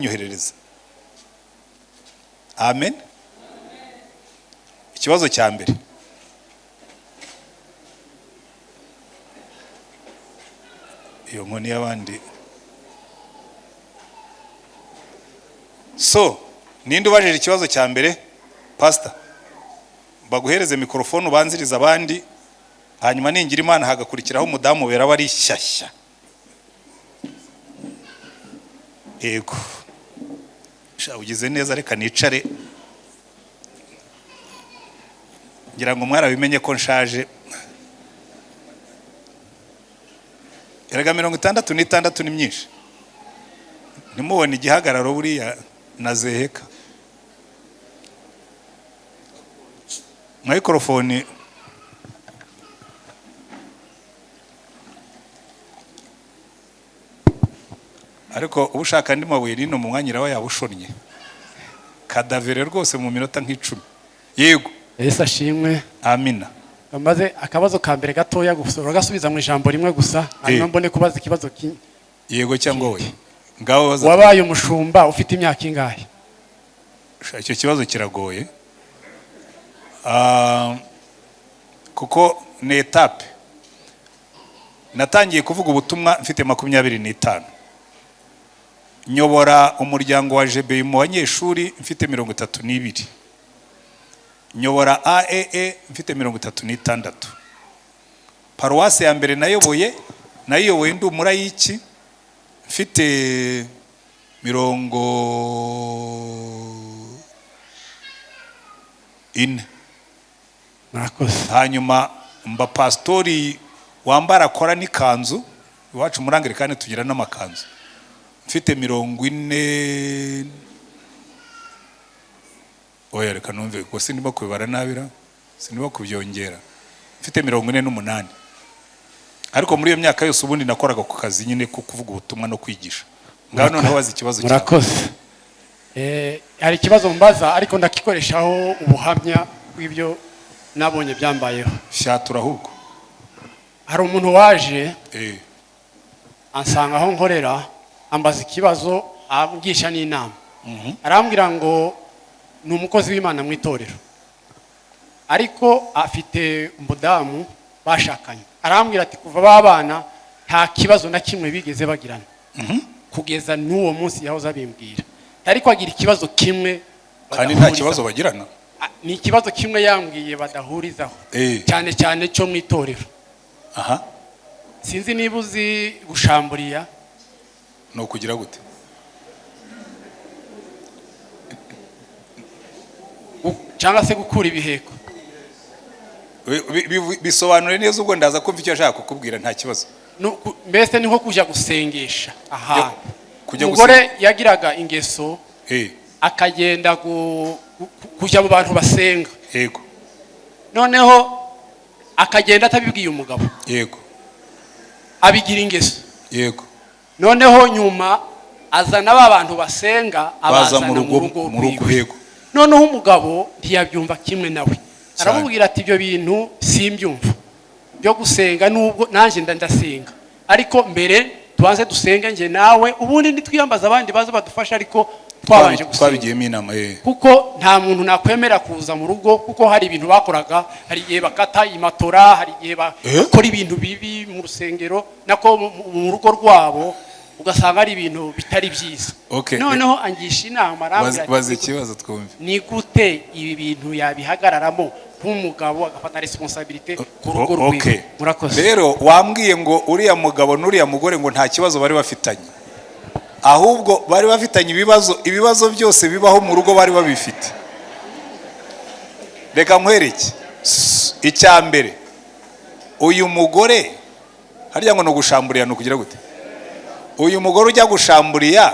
nyoherereza. Amen. Ikibazo cya mbere. Iyo nkoni y'abandi. So, ninde ubajije ikibazo cya mbere? Pastor. Baguhereze mikrofone ubanziriza abandi, hanyuma ningira Imana hagakurikiraho umudamu wera bari shyashya. Ego. Ugize neza reka nicare. Ngira ngo mwarabimenye ko nshaje. Erega 66 ni myinshi. Nimubona igihagararo buriya nazeheka. Microphone ariko ubushaka ndi mabuye rino mu mwanyira wa yabushonnye kadavere rwose mu minota nk'icumi. Yego Yesu ashimwe. Amina. Amaze akabazo ka mbere gatoya gusura gasubiza mu ijambo rimwe gusa hanyuma mbone kubaza ikibazo ki. Yego cyangwa we ngaho wabaye umushumba ufite imyaka ingahe? Icyo kibazo kiragoye kuko ni etape. Natangiye kuvuga ubutumwa mfite 25. Nyobora umuryango wa JBI mu banyeshuri mfite 32. Nyobora AEE mfite 36. Paruwasi ya mbere nayoboye ndi umurayiki mfite 40. Murakoze. Hanyuma mba pastori wambara akora n'ikanzu iwacu murangirikane tugira n'amakanzu mfite 40. Oya reka numve ko sindimo kubibara nabira sindimo kubyongera mfite 48. Ariko muri iyo myaka yose ubundi nakoraga ku kazi nyine ko kuvuga ubutumwa no kwigisha. Ngaho none wazi ikibazo cyawe. Murakoze. Hari ikibazo mbaza ariko ndakikoreshaho ubuhamya bw'ibyo nabonye byambayeho. Shatura ahubwo. Hari umuntu waje ansanga aho nkorera ambaza ikibazo ambwisha n'inama. Arambwira ngo ni umukozi w'Imana mu itorero ariko afite umudamu bashakanye. Arambwira ati kuva babana nta kibazo na kimwe bigeze bagirana kugeza n'uwo munsi yahoze abimbwira. Ariko agira ikibazo kimwe kandi nta kibazo bagirana. Ni ikibazo kimwe yambwiye badahurizaho cyane cyane cyo mu itorero. Aha. Sinzi niba uzi gushamburiya no kugira gute cyangwa se gukura ibiheko. Bisobanure neza ubwo ndaza kumva icyo ashaka kukubwira nta kibazo. Mbese ni nko kujya gusengesha. Aha. Umugore yagiraga ingeso akagenda kujya mu bantu basenga. Yego. Noneho akagenda atabibwiye umugabo. Yego. Abigira ingeso. Yego. Noneho nyuma azana ba bantu basenga abazana mu rugo. Yego. Noneho umugabo ntiyabyumva kimwe nawe. Aramubwira ati ibyo bintu simbyumva byo gusenga nubwo nanje ndasenga ariko mbere tubanze dusenge nje nawe ubundi nitwiyambaza abandi bazo badufasha ariko twabanje twabigiyemo inama kuko nta muntu nakwemera kuza mu rugo kuko hari ibintu bakoraga. Hari igihe bakata imatora, hari igihe bakora ibintu bibi mu rusengero nako mu rugo rwabo ugasanga ari ibintu bitari byiza. Noneho angisha inama arambwira baze ikibazo twumve ni gute ibi bintu yabihagararamo nk'umugabo agafata responsibility ku rugo rwiwe. Murakoze. Rero wambwiye ngo uriya mugabo n'uriya mugore ngo nta kibazo bari bafitanye, ahubwo bari bafitanye ibibazo byose bibaho mu rugo bari babifite. Reka nkwereke icya mbere. Uyu mugore harya ngo no gushamburiya no kugira gute. Uyu mugore ujya gushamburiya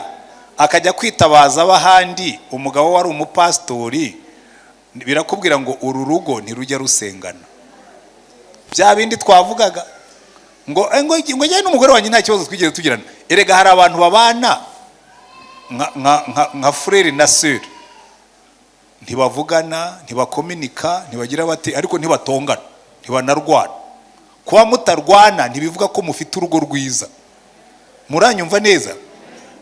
akajya kwitabaza abahandi umugabo wari umupastori birakubwira ngo uru rugo ntirujya rusengana. Bya bindi twavugaga ngo njye n'umugore wanjye nta kibazo twigeze tugirana. Erega hari abantu babana nka frere na sœur ntibavugana ntibakominika ntibagira bate ariko ntibatongana ntibanarwana. Kuba mutarwana ntibivuga ko mufite urugo rwiza. Muranyumva neza?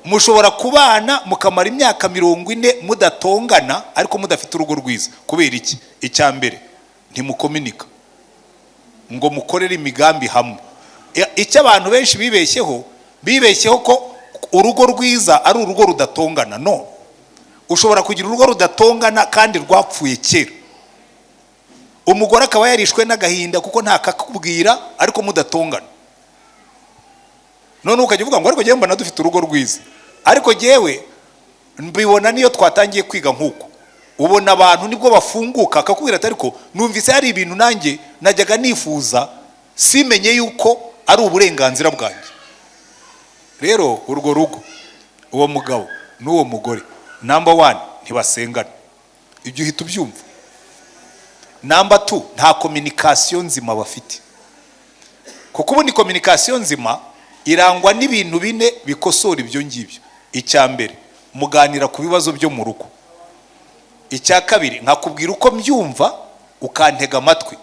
mushobora kubana mukamara imyaka 40 mudatongana ariko mudafite urugo rwiza. Kubera iki? Icya mbere ntimukominika ngo mukorere imigambi hamwe. Icyo abantu benshi bibeshyeho ko urugo rwiza ari urugo rudatongana. No, ushobora kugira urugo rudatongana kandi rwapfuye kera. Umugore akaba yarishwe n'agahinda kuko ntakakubwira ariko mudatongana. None ukajya uvuga ngo ariko ngiye mbona dufite urugo rwiza. Ariko jewe mbibona niyo twatangiye kwiga nkuko. Ubona abantu nibwo bafunguka akakubwira ati ariko numvise hari ibintu nanjye najyaga nifuza simenye yuko ari uburenganzira bwanjye. Rero urwo rugo, uwo mugabo n'uwo mugore, number 1 ntibasengana. Ibyo uhita ubyumva. Number 2 nta communication nzima bafite. Kuko ubundi communication nzima irangwa n'ibintu bine bikosora ibyo ngibyo. Icya mbere muganira ku bibazo byo mu rugo. Icya kabiri nkakubwira uko mbyumva ukantega amatwi,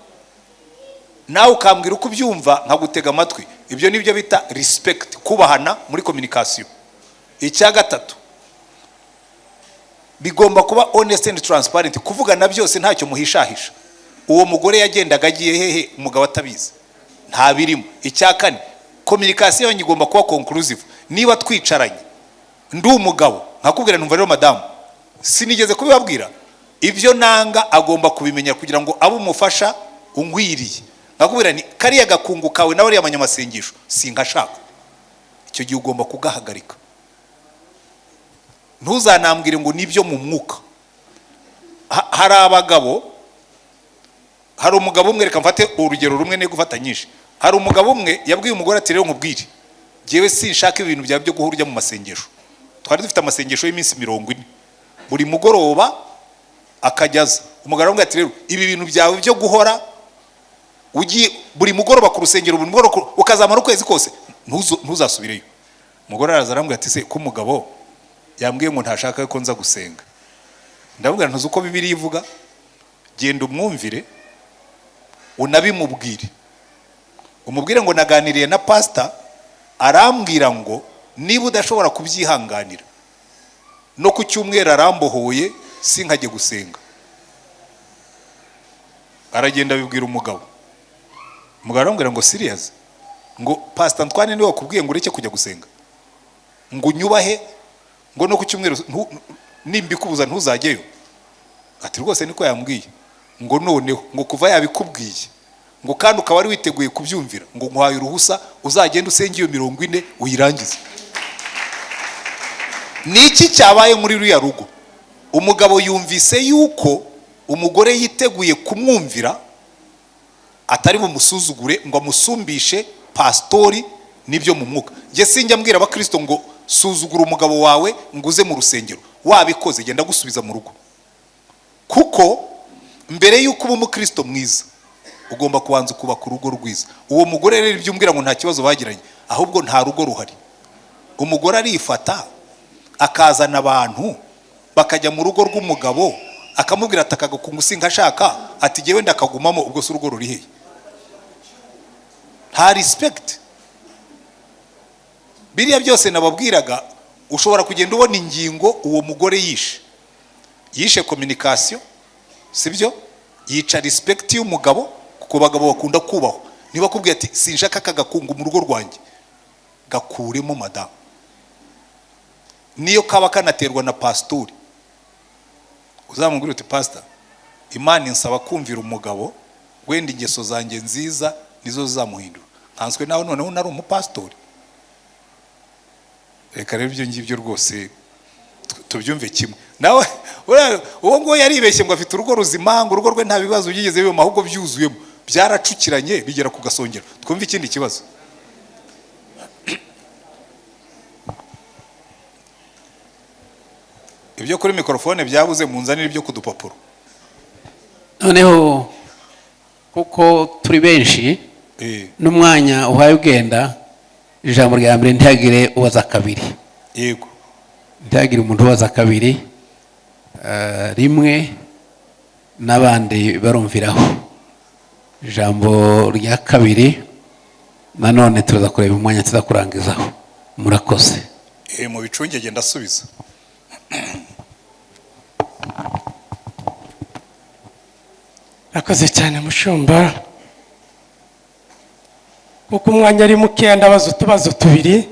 nawe ukambwira uko byumva nkagutega amatwi. Ibyo nibyo bita respect, kubahana muri communication. Icya gatatu bigomba kuba honest and transparent, kuvugana byose ntacyo muhishahisha. Uwo mugore yagendaga agiye hehe umugabo atabizi, nta birimo. Icya kane communication igomba kuba conclusive. Niba twicaranye ndi umugabo nkakubwira numva rero madamu sinigeze kubibabwira, ibyo nanga agomba kubimenya kugira ngo abo umufasha ungwiriye. Nkakubwira ni kariya gakungu kawe nawe ari amanyamasengesho sinkashaka, icyo gihe ugomba kugahagarika. Ntuzanambwire ngo nibyo mu mwuka. Hari abagabo, hari umugabo umwe, reka mfate urugero rumwe ne gufatanyije. Hari umugabo umwe yabwiye umugore ati rero nkubwire jewe sinshaka ibintu byawe byo guhurya mu masengesho. Twari dufite amasengesho y'iminsi 40 buri mugoroba akajyaza. Umugabo aramubwira ati rero ibi bintu byawe byo guhora ugiye buri mugoroba ku rusengero, buri mugoroba ukazamara ukwezi kose ntuzasubireyo. Umugore araza aramubwira ati se ko umugabo yambwiye ngo ntashaka ko nza gusenga. Ndamubwira ntuzi uko Bibiliya ivuga, genda umwumvire unabimubwire. Umubwire ngo naganiriye na pastor arambwira ngo niba udashobora kubyihanganira no ku cyumweru arambohoye sinkajye gusenga. Aragenda bibwira umugabo. Umugabo arambwira ngo serious, ngo pastor Antoine niwe wakubwiye ngo ureke kujya gusenga, ngo unyubahe, ngo no ku cyumweru nimbikubuza ntuzajyeyo. Ati rwose niko yambwiye. Ngo noneho ngo kuva yabikubwiye ngo kandi ukaba ari witeguye kubyumvira ngo nkwaye uruhusa uzagenda usenge iyo 40 uyirangize. Niki cyabaye muri ruya rugo? Umugabo yumvise yuko umugore yiteguye kumwumvira, atari bumusuzugure ngo amusumbishe pastori nibyo mu mwuka. Nge sinjya mbwira abakristo ngo suzugura umugabo wawe nguze mu rusengero. Wabikoze genda gusubiza mu rugo. Kuko mbere yuko uba umukristo mwiza ugomba kubanza kubaka urugo rwiza. Uwo mugore rero ibyo umbwira ngo nta kibazo bagiranye, ahubwo nta rugo ruhari. Umugore arifata akazana abantu bakajya mu rugo rw'umugabo akamubwira ati akagakungu sinkashaka, ati jewe ndakagumamo. Ubwo se urugo ruri hehe? Nta respect. Biriya byose nababwiraga ushobora kugenda ubona ingingo uwo mugore yishe communication, sibyo? Yica respect y'umugabo, kuko bagabo bakunda kubaho. Niba kubwiye ati sinshaka akagakungu mu rugo rwanjye, gakuremo madamu. Niyo kaba kanaterwa na pastori, uzamubwira uti pastor Imana insaba kumvira umugabo, wenda ingeso zanjye nziza nizo zamuhindura. Nkanswe nawe noneho nari umupastori. Reka rero ibyo ngibyo rwose tubyumve kimwe. Nawe uwo ngo yaribeshye ngo afite urugo ruzima, ngo urugo rwe nta bibazo byigeze biba, ahubwo byuzuyemo, byaracukiranye bigera ku gasongero. Twumve ikindi kibazo. Ibyo kuri mikrofone byabuze munzanira ibyo kudupapuro. Noneho kuko turi benshi n'umwanya uhaye ugenda, ijambo rya mbere ntihagire ubaza kabiri. Yego. Ntihagire umuntu ubaza kabiri, rimwe n'abandi barumviraho. Ijambo rya kabiri nanone tuza kureba umwanya tuza kurangizaho. Murakoze. mu bicungege ndasubiza. Rakoze cyane mushumba, kuko umwanya ari mukeya ndabaza utubazo tubiri.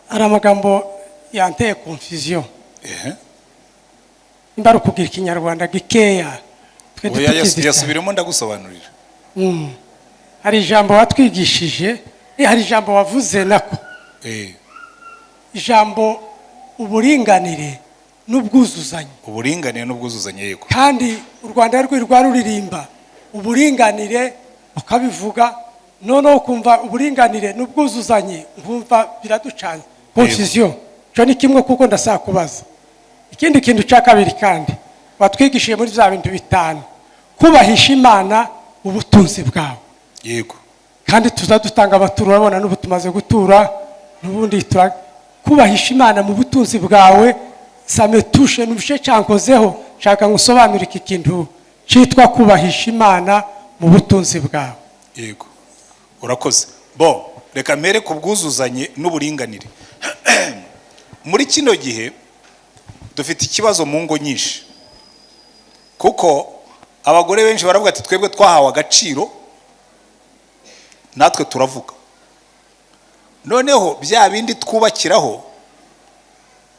Hari amagambo yanteye confusion. Imba kugira ikinyarwanda gikeya yasubiremo ndagusobanurira. Hari ijambo watwigishije, hari ijambo wavuze nako. Ijambo uburinganire n'ubwuzuzanye. Uburinganire n'ubwuzuzanye, yego. Kandi u Rwanda rwirwa ruririmba uburinganire ukabivuga, noneho kumva uburinganire n'ubwuzuzanye nkumva biraducanye. Confusion. Cyo ni kimwe kuko ndasaba kubaza. Ikindi kintu cya kabiri kandi watwigishije muri bya bintu bitanu, kubahisha Imana mu butunzi bwawe. Yego. Kandi tuzadutanga amaturo, urabona n'ubu tumaze gutura, n'ubundi kubahisha Imana mu butunzi bwawe. Sametushe n'ubushe cyankozeho, shaka ngusobanura iki kintu cyitwa kubahisha Imana mu butunzi bwawe. Yego, urakoze. Bo, reka mere ku bwuzuzanye n'uburinganire. Muri kino gihe dufite ikibazo mu ngo nyinshi, kuko abagore benshi baravuga ati twebwe twahawe agaciro, natwe turavuga. Noneho bya bindi twubakiraho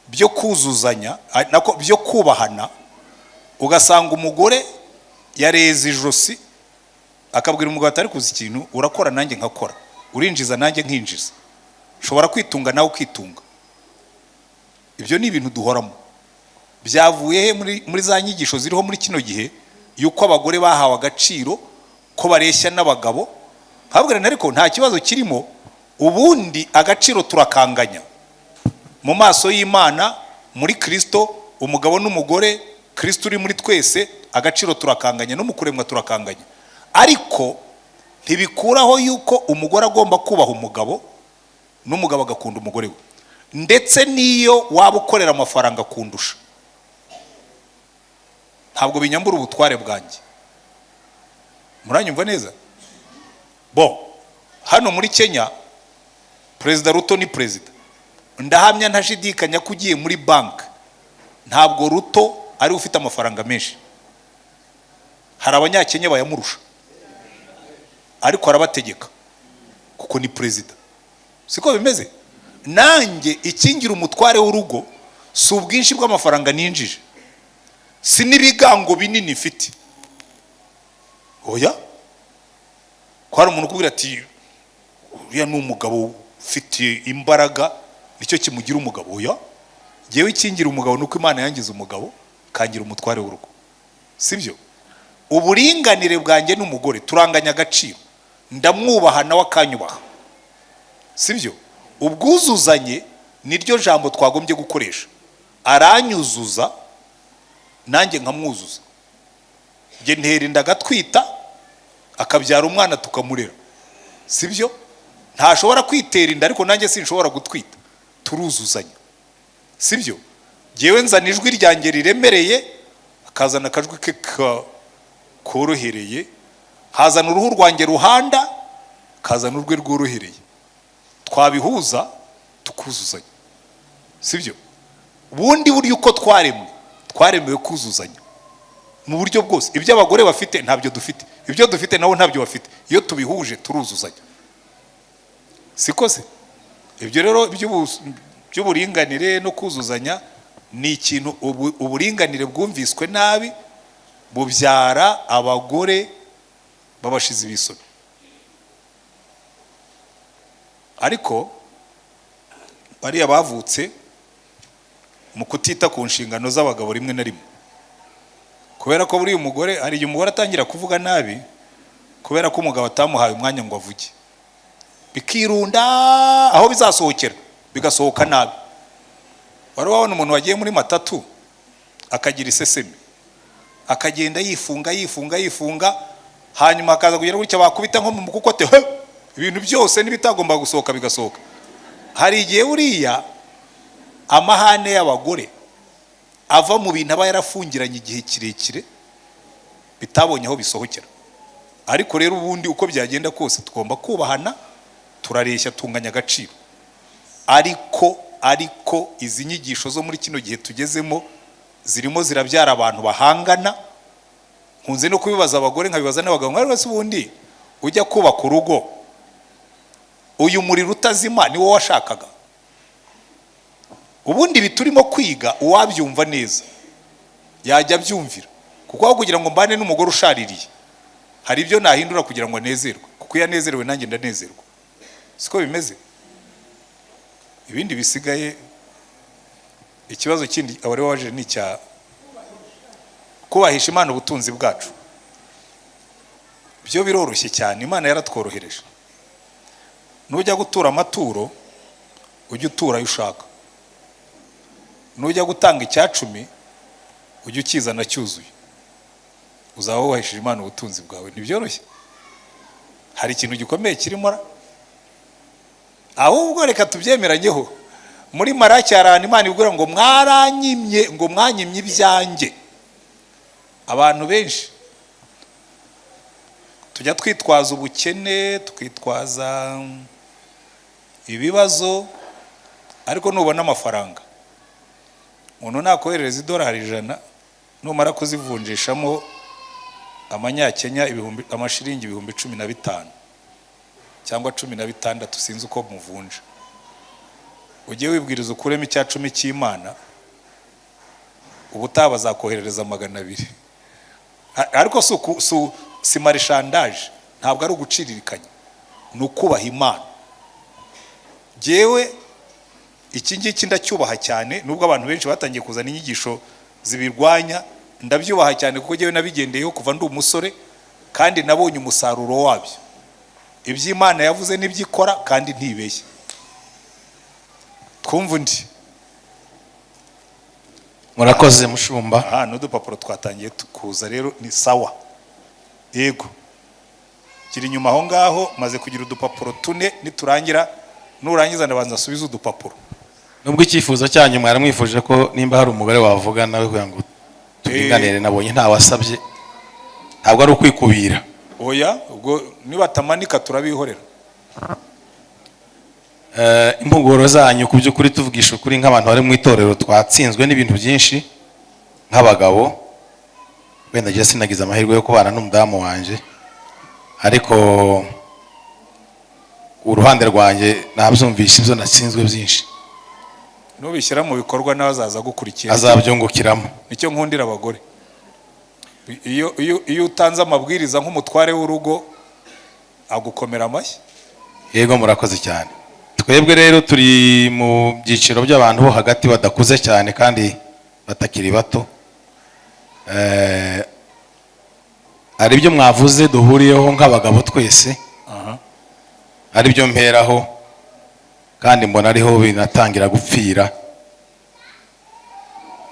byo kuzuzanya, nako byo kubahana, ugasanga umugore yareze ijosi akabwira umugabo atari kuzi ikintu, urakora nanjye nkakora, urinjiza nanjye nkinjiza, ushobora kwitunga nawe ukitunga. Ibyo ni ibintu duhoramo. Byavuye muri za nyigisho ziriho muri kino gihe yuko abagore bahawe agaciro ko bareshya n'abagabo. Nkabwira ariko nta kibazo kirimo, ubundi agaciro turakanganya mu maso y'Imana, muri Kristo, umugabo n'umugore, Kristo uri muri twese, agaciro turakanganya, no mu kuremwa turakanganya. Ariko ntibikuraho yuko umugore agomba kubaha umugabo n'umugabo agakunda umugore we, ndetse niyo waba ukorera amafaranga kundusha, ntabwo binyambura ubutware bwanjye. Muranyumva neza? Bo, hano muri Kenya Perezida Ruto ni perezida. Ndahamya ntashidikanya ko ugiye muri bank, ntabwo Ruto ari ufite amafaranga menshi. Hari abanyakenya bayamurusha, ariko arabategeka kuko ni perezida. Siko bimeze? Nanjye ikingira umutware w'urugo si ubwinshi bw'amafaranga ninjije, si n'ibigango binini mfite. Oya, ko hari umuntu ukubwira ati uriya ni umugabo ufite imbaraga, nicyo kimugira umugabo. Oya, ngewe ikingira umugabo nuko Imana yangize umugabo kangira umutware w'urugo, sibyo? Uburinganire bwanjye n'umugore turanganya agaciro, ndamwubaha nawe akanyubaha, sibyo? Ubwuzuzanye niryo jambo twagombye gukoresha. Aranyuzuza nanjye nkamwuzuza. Nge ntera inda agatwita akabyara umwana tukamurera, sibyo? Ntashobora kwitera inda ariko nanjye sinshobora gutwita, turuzuzanya, sibyo? Ngewe nzana ijwi ryanjye riremereye, akazana akajwi ke korohereye, hazana uruhu rwanjye ruhanda, akazana urwe rworohereye, twabihuza tukuzuzanya, sibyo? Ubundi buryo uko twaremewe kuzuzanya mu buryo bwose. Ibyo abagore bafite ntabyo dufite, ibyo dufite nabo ntabyo bafite. Iyo tubihuje turuzuzanya, siko se? Ibyo rero by'uburinganire no kuzuzanya ni ikintu, uburinganire bwumviswe nabi bubyara abagore babashize ibisoni. Ariko bariya bavutse mu kutita ku nshingano z'abagabo rimwe na rimwe, kubera ko buri umugore, hari igihe umugore atangira kuvuga nabi kubera ko umugabo atamuhaye umwanya ngo avuge, bikirunda aho bizasohokera, bigasohoka nabi. Wari wabona umuntu wagiye muri matatu akagira iseseme, akagenda yifunga, hanyuma akaza kugera gutya bakubita nko mu mukukote, ibintu byose n'ibitagomba gusohoka bigasohoka. Hari igihe uriya amahane y'abagore ava mu bintu aba yarafungiranye igihe kirekire bitabonye aho bisohokera. Ariko rero ubundi uko byagenda kose tugomba kubahana, turareshya, tunganya agaciro. ariko izi nyigisho zo muri kino gihe tugezemo zirimo zirabyara abantu bahangana. Nkunze no kubibaza abagore nkabibaza n'abagabo, mwari wese ubundi ujya kubaka urugo uyu muriro utazima ni wowe washakaga? Ubundi biturimo kwiga uwabyumva neza yajya byumvira, kuko aho kugira ngo mbane n'umugore ushaririye hari ibyo nahindura kugira ngo anezerwe, kuko iyo anezerewe nanjye ndanezerwa. Siko bimeze. Ibindi bisigaye, ikibazo kindi abari waje ni cya kubahisha Imana ubutunzi bwacu. Byo biroroshye cyane, Imana yaratworohereje. Nujya gutura amaturo ujye utura ayo ushaka, nujya gutanga icyacumi ujye ukizana cyuzuye, uzaba wubahishije Imana ubutunzi bwawe. Ntibyoroshye, hari ikintu gikomeye kirimo. Ahubwo reka tubyemeranyeho. Muri Maraki harana Imana ibwira ngo mwaranyimye, ngo mwanyimye ibyanjye. Abantu benshi tujya twitwaza ubukene, twitwaza ibibazo, ariko nubona amafaranga, umuntu nakoherereza $100 numara kuzivunjishamo amanyakenya amashiringi 15,000 cyangwa 16, sinzi uko muvunja, ugiye wibwiriza ukuremo icyacumi cy'Imana, ubutaha bazakoherereza 200. Ariko si marishandaje, ntabwo ari uguciririkanya, ni ukubaha Imana. Jewe iki ngiki ndacyubaha cyane, nubwo abantu benshi batangiye kuzana inyigisho zibirwanya, ndabyubaha cyane kuko jewe nabigendeyeho kuva ndi umusore, kandi nabonye umusaruro wabyo. Iby'Imana yavuze n'ibyikora kandi ntibeshye. Twumva undi. Murakoze mushumba. N'udupapuro twatangiye kuza rero ni sawa. Yego, kiri nyuma aho ngaho maze kugira udupapuro 4, niturangira nurangiza ndabanza asubiza udupapuro. Nubwo icyifuzo cyanyu mwaramwifuje ko nimba hari umugore wavuga nawe kugira ngo turinganire, nabonye nta wasabye, ntabwo ari ukwikubira. Oya, ubwo nibatamanika turabihorera. Impuguro zanyu ku by'ukuri tuvugisha ukuri nk'abantu bari mu itorero twatsinzwe n'ibintu byinshi nk'abagabo. Wenda je sinagize amahirwe yo kubana n'umudamu wanje, ariko uruhande rwanjye nabyumvisha ibyo natsinzwe byinshi. Nubishyira mu bikorwa n'abazaza gukurikira azabyungukiramo. Nicyo nkundira abagore. Iyo utanze amabwiriza nk'umutware w'urugo agukomera amashyi. Yego, murakoze cyane. Twebwe rero turi mu byiciro by'abantu bo hagati badakuze cyane kandi batakiri bato. Ari byo mwavuze duhuriyeho nk'abagabo twese, ari byo mperaho, kandi mbona ariho binatangira gupfira.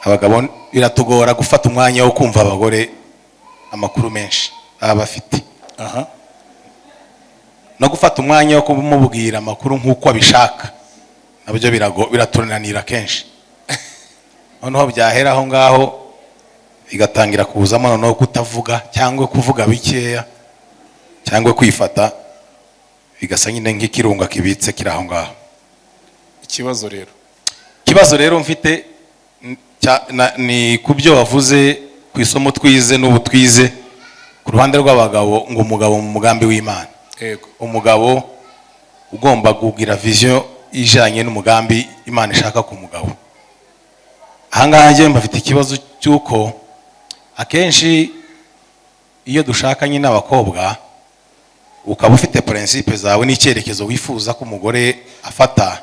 Abagabo biratugora gufata umwanya wo kumva abagore amakuru menshi baba bafite, no gufata umwanya wo kumubwira amakuru nk'uko abishaka nabyo biratunanira kenshi. Noneho byahera aho ngaho bigatangira kuzamo noneho kutavuga cyangwa kuvuga bikeya cyangwa kwifata, bigasa nyine nk'ikirunga kibitse kiri aho ngaho. Ikibazo rero mfite ni ku byo wavuze ku isomo twize n'ubu twize ku ruhande rw'abagabo, ngo umugabo mu mugambi w'Imana. Umugabo ugomba kugira vision ijanye n'umugambi Imana ishaka ku mugabo. Ahangaha njye mbafite ikibazo cy'uko akenshi iyo dushakanye n'abakobwa ukaba ufite principe zawe n'icyerekezo wifuza ko umugore afata,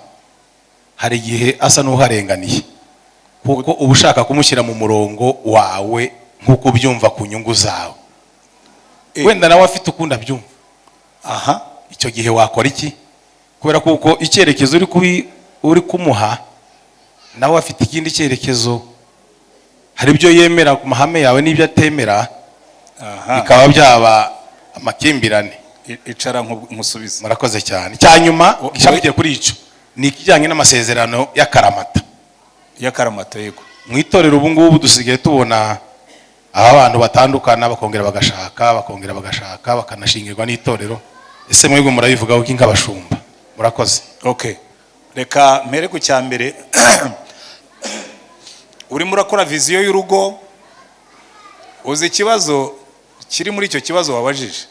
hari igihe asa n'uharenganiye, kuko uba ushaka kumushyira mu murongo wawe nk'uko ubyumva ku nyungu zawe. Wenda nawe afite ukunda byumva, icyo gihe wakora iki? Kubera kuko icyerekezo uri kumuha nawe afite ikindi cyerekezo, hari ibyo yemera ku mahame yawe n'ibyo atemera, bikaba byaba amakimbirane. Icara nkusubize. Murakoze cyane. Cyanyuma gishabikiye kuri ico ni ikijyanye n'amasezerano y'akaramata. Yego. Mu itorero ubu ngubu dusigaye tubona abantu batandukana bakongera bagashaka bakanashingirwa n'itorero. Ese mwebwe murabivugaho ki nk'abashumba? Murakoze. reka mpere ku cyambere. Urimo urakora viziyo y'urugo, uzi ikibazo kiri muri icyo kibazo wabajije.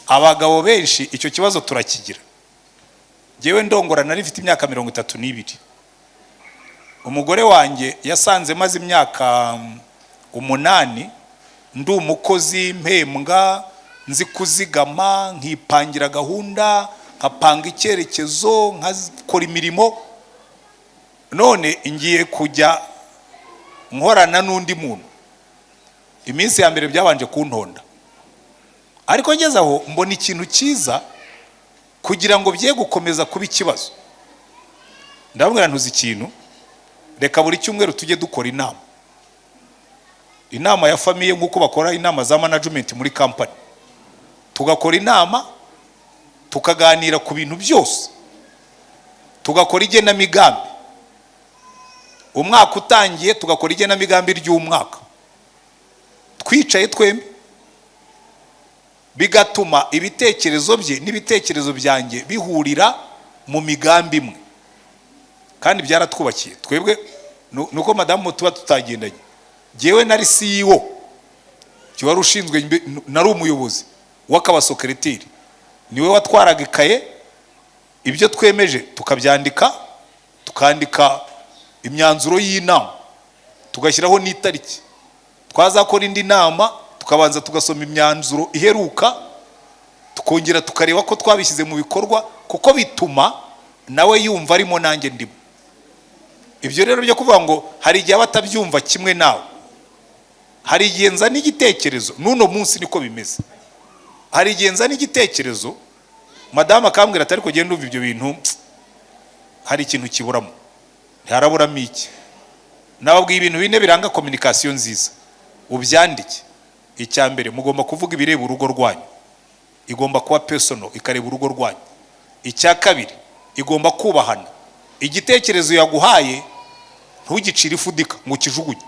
Abagabo benshi icyo kibazo turakigira. Jewe ndongora nari mfite imyaka 32. Umugore wanjye yasanze maze imyaka 8 ndi umukozi mpembwa, nzi kuzigama, nkipangira gahunda, nkapanga icyerekezo, nkakora imirimo. None ngiye kujya nkorana n'undi muntu. Iminsi ya mbere byabanje kuntonda, ariko ngeze aho mbona ikintu cyiza kugira ngo bye gukomeza kuba ikibazo. Ndabwira ntuzi ikintu, reka buri cyumweru tujye dukora inama ya famiye nk'uko bakora inama za management muri company. Tugakora inama, tukaganira ku bintu byose, tugakora igenamigambi. Umwaka utangiye tugakora igenamigambi ry'umwaka, twicaye twembi, bigatuma ibitekerezo bye n'ibitekerezo byanjye bihurira mu migambi imwe, kandi byaratwubakiye twebwe. Nuko madamu tuba tutagendanye, jewe nari CEO, cyo wari ushinzwe, nari umuyobozi w'akabasokereteri, niwe watwaraga ikaye, ibyo twemeje tukabyandika, tukandika imyanzuro y'inama, tugashyiraho n'itariki. Twazakora indi nama tukabanza tugasoma imyanzuro iheruka, tukongera tukareba ko twabishyize mu bikorwa, kuko bituma nawe yumva arimo nanjye ndimo. Ibyo rero byo kuvuga ngo hari igihe batabyumva kimwe nawe, hari igihe nzana igitekerezo, n'uno munsi niko bimeze. Hari igihe nzana igitekerezo, madame akambwira atari ko genda umva ibyo bintu hari ikintu kiburamo. Haraburamo iki? Nababwiye ibintu bine biranga communication nziza, ubyandike. Icya mbere, mugomba kuvuga ibireba urugo rwanyu, igomba kuba personal, ikareba urugo rwanyu. Icya kabiri, igomba kubahana. Igitekerezo yaguhaye ntugicire ifudika ngo kijugunye,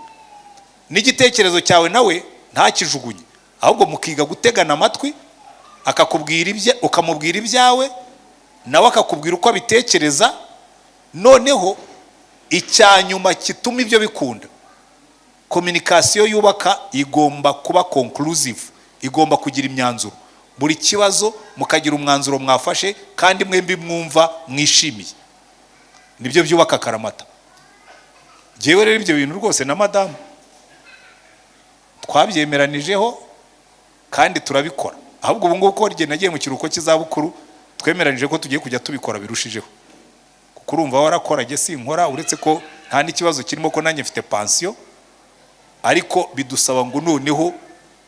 n'igitekerezo cyawe nawe ntakijugunye, ahubwo mukiga gutegana amatwi, akakubwira ibye ukamubwira ibyawe, nawe akakubwira uko abitekereza. Noneho icyanyuma kituma ibyo bikunda, communication yubaka igomba kuba conclusive, igomba kugira imyanzuro. Buri kibazo mukagira umwanzuro mwafashe kandi mwembi mwumva mwishimiye, nibyo byubaka akaramata. Jewe rero ibyo bintu rwose na madamu twabyemeranijeho kandi turabikora. Ahubwo ubu ngubu ko nagiye mu kiruhuko cy'izabukuru, twemeranije ko tugiye kujya tubikora birushijeho. Kuko urumva warakora jye sinkora, uretse ko nta n'ikibazo kirimo ko nanjye mfite pension, ariko bidusaba ngo noneho,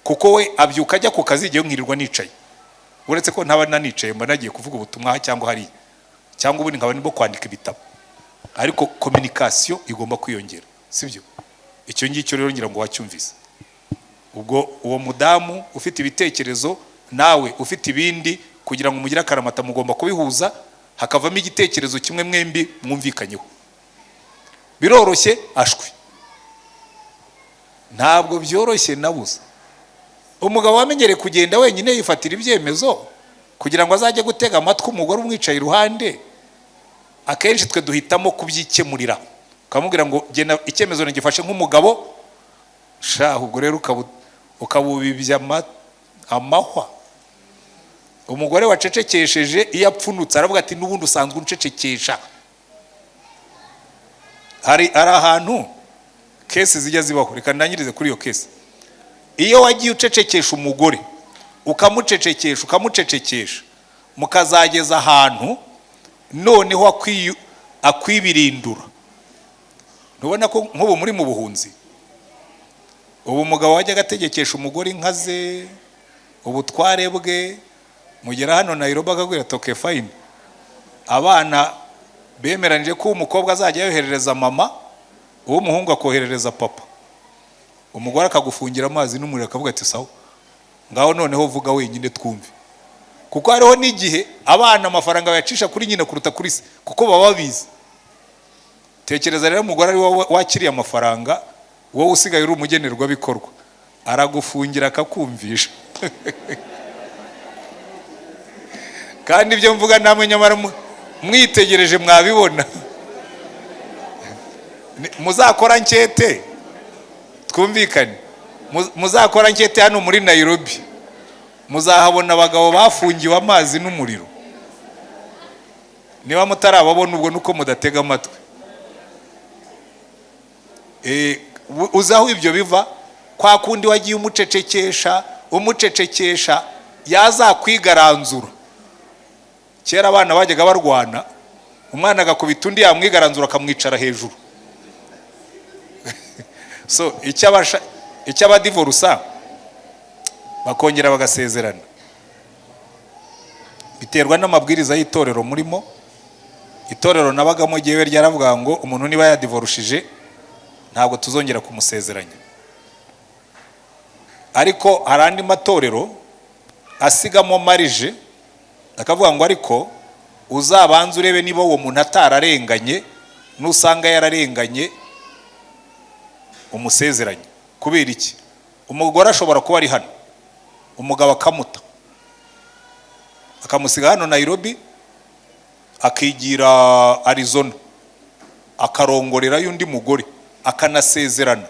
kuko we abyuka ajya ku kazi, igihe nkirirwa nicaye, uretse ko ntaba nanicaye mba nagiye kuvuga ubutumwa cyangwa hari cyangwa ubundi nkaba nibo kwandika ibitabo. Ariko communication igomba kwiyongera, sibyo? Icyo ngicyo rero ngira ngo wacyumvise. Ubwo uwo mudamu ufite ibitekerezo, nawe ufite ibindi, kugira ngo mugire akaramata mugomba kubihuza, hakavamo igitekerezo kimwe mwembi mwumvikanyeho. Biroroshye ashwi? Ntabwo byoroshye nabuza. Umugabo wamenyere kugenda wenyine yifatira ibyemezo kugira ngo azajye gutega amatwi umugore umwicaye iruhande, akenshi twe duhitamo kubyikemurira. Ukamubwira ngo genda icyemezo ngifashe nk'umugabo, ubwo rero ukabubibya amahwa. Umugore wacecekesheje iyo apfunutse aravuga ati n'ubundi usanzwe uncecekesha. Hari ahantu kesi zijya zibaho, reka ndangirize kuri iyo kesi. Iyo wagiye ucecekesha umugore, ukamucecekesha, mukazageza ahantu noneho akwibirindura. Ntubona ko nk'ubu muri mu buhunzi, ubu umugabo wajya agategekesha umugore inka ze, ubutware bwe, mugera hano Nairo bakagwira toke fine. Abana bemeranije ko umukobwa azajya yoherereza mama, uwo muhungu akoherereza papa. Umugore akagufungira amazi n'umuriro akavuga ati sawa, ngaho noneho vuga wenyine twumve. Kuko hariho n'igihe abana amafaranga bayacisha kuri nyina kuruta kuri se, kuko baba babizi. Tekereza rero umugore ari wakiriye amafaranga, wowe usigaye uri umugenerwa bikorwa, aragufungira akakumvisha. kandi ibyo mvuga namwe nyamara mwitegereje mwabibona. Muzakora nkete twumvikane, muzakora nkete hano muri Nairobi, muzahabona abagabo bafungiwe amazi n'umuriro. Niba mutarababona ubwo nuko mudatega amatwi. Uzaho ibyo biva kwa kundi wagiye umucecekesha yazakwigaranzura. Kera abana bajyaga barwana, umwana agakubita undi yamwigaranzura akamwicara hejuru. So icy'abadivorusa bakongera bagasezerana biterwa n'amabwiriza y'itorero murimo. Itorero nabagamo giyewe ryaravuga ngo umuntu niba yadivorushije ntabwo tuzongera kumusezeranya. Ariko hari andi matorero asigamo marije akavuga ngo ariko uzabanze urebe niba uwo muntu atararenganye, nusanga yararenganye umusezeranye. Kubera iki? Umugore ashobora kuba ari hano, umugabo akamuta akamusiga hano Nairobi akigira Arizona, akarongorera y'undi mugore akanasezerana,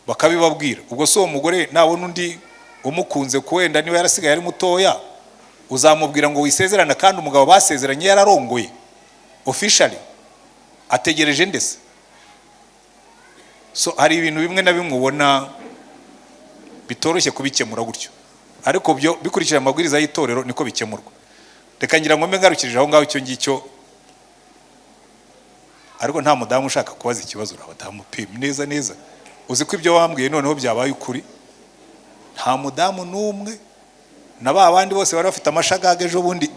bakabibabwira. Ubwo so umugore nabona undi umukunze kuwenda niwe yarasigaye ari mutoya, uzamubwira ngo wisezerana kandi umugabo basezeranye yararongoye officially ategereje ndetse. So hari ibintu bimwe na bimwe ubona bitoroshye kubikemura gutyo, ariko byo bikurikira amabwiriza y'itorero niko bikemurwa. Reka ngira ngo ngarukirije aho ngaho icyo ngicyo. Ariko nta mudamu ushaka kubaza ikibazo urabadamu pim neza. Uzi ko ibyo wambwiye noneho byabaye ukuri. Nta mudamu n'umwe na ba bandi bose bari bafite amashagaga ejo bundi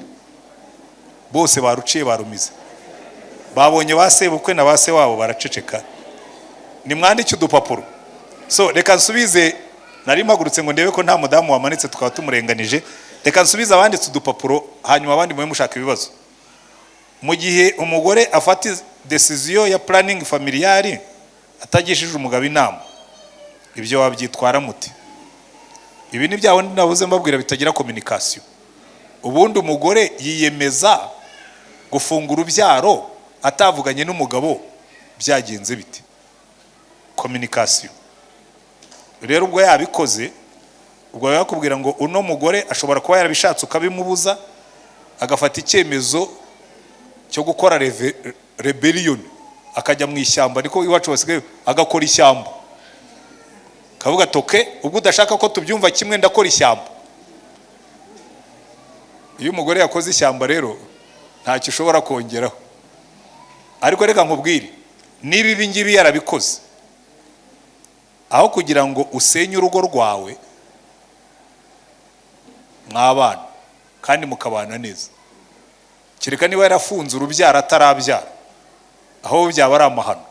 bose baruciye barumize, babonye basebukwe na base wabo baraceceka. Ni mwandike udupapuro. So reka nsubize, nari mpagurutse ngo ndebe ko nta mudamu wamanitse tukaba tumurenganije. Reka nsubize abanditse udupapuro hanyuma abandi mwe mushaka ibibazo. Mu gihe umugore afata decision ya planning familiari atagishije umugabo inama, ibyo wabyitwara muti? Ibi ni byawo nabuze mbabwira bitagira communication. Ubundi umugore yiyemeza gufungura ubyaro atavuganye n'umugabo, byagenze bite? Communication. Rero ubwo yabikoze, ubwo yakubwira ngo uno mugore ashobora kuba yarabishatse ukabimubuza, agafata icyemezo cyo gukora rebellion, akajya mu ishyamba, niko iwacu basigaye, agakora ishyamba. Kavuga toke, ubwo udashaka ko tubyumva kimwe ndakora ishyamba. Iyo umugore yakoze ishyamba rero ntacyo ushobora kongeraho. Ariko reka nkubwire, niba ibi ngibi yarabikoze, aho kugira ngo usenye urugo rwawe mwabana kandi mukabana neza, kireka niba yarafunze urubyara atarabyara, aho byaba ari amahano.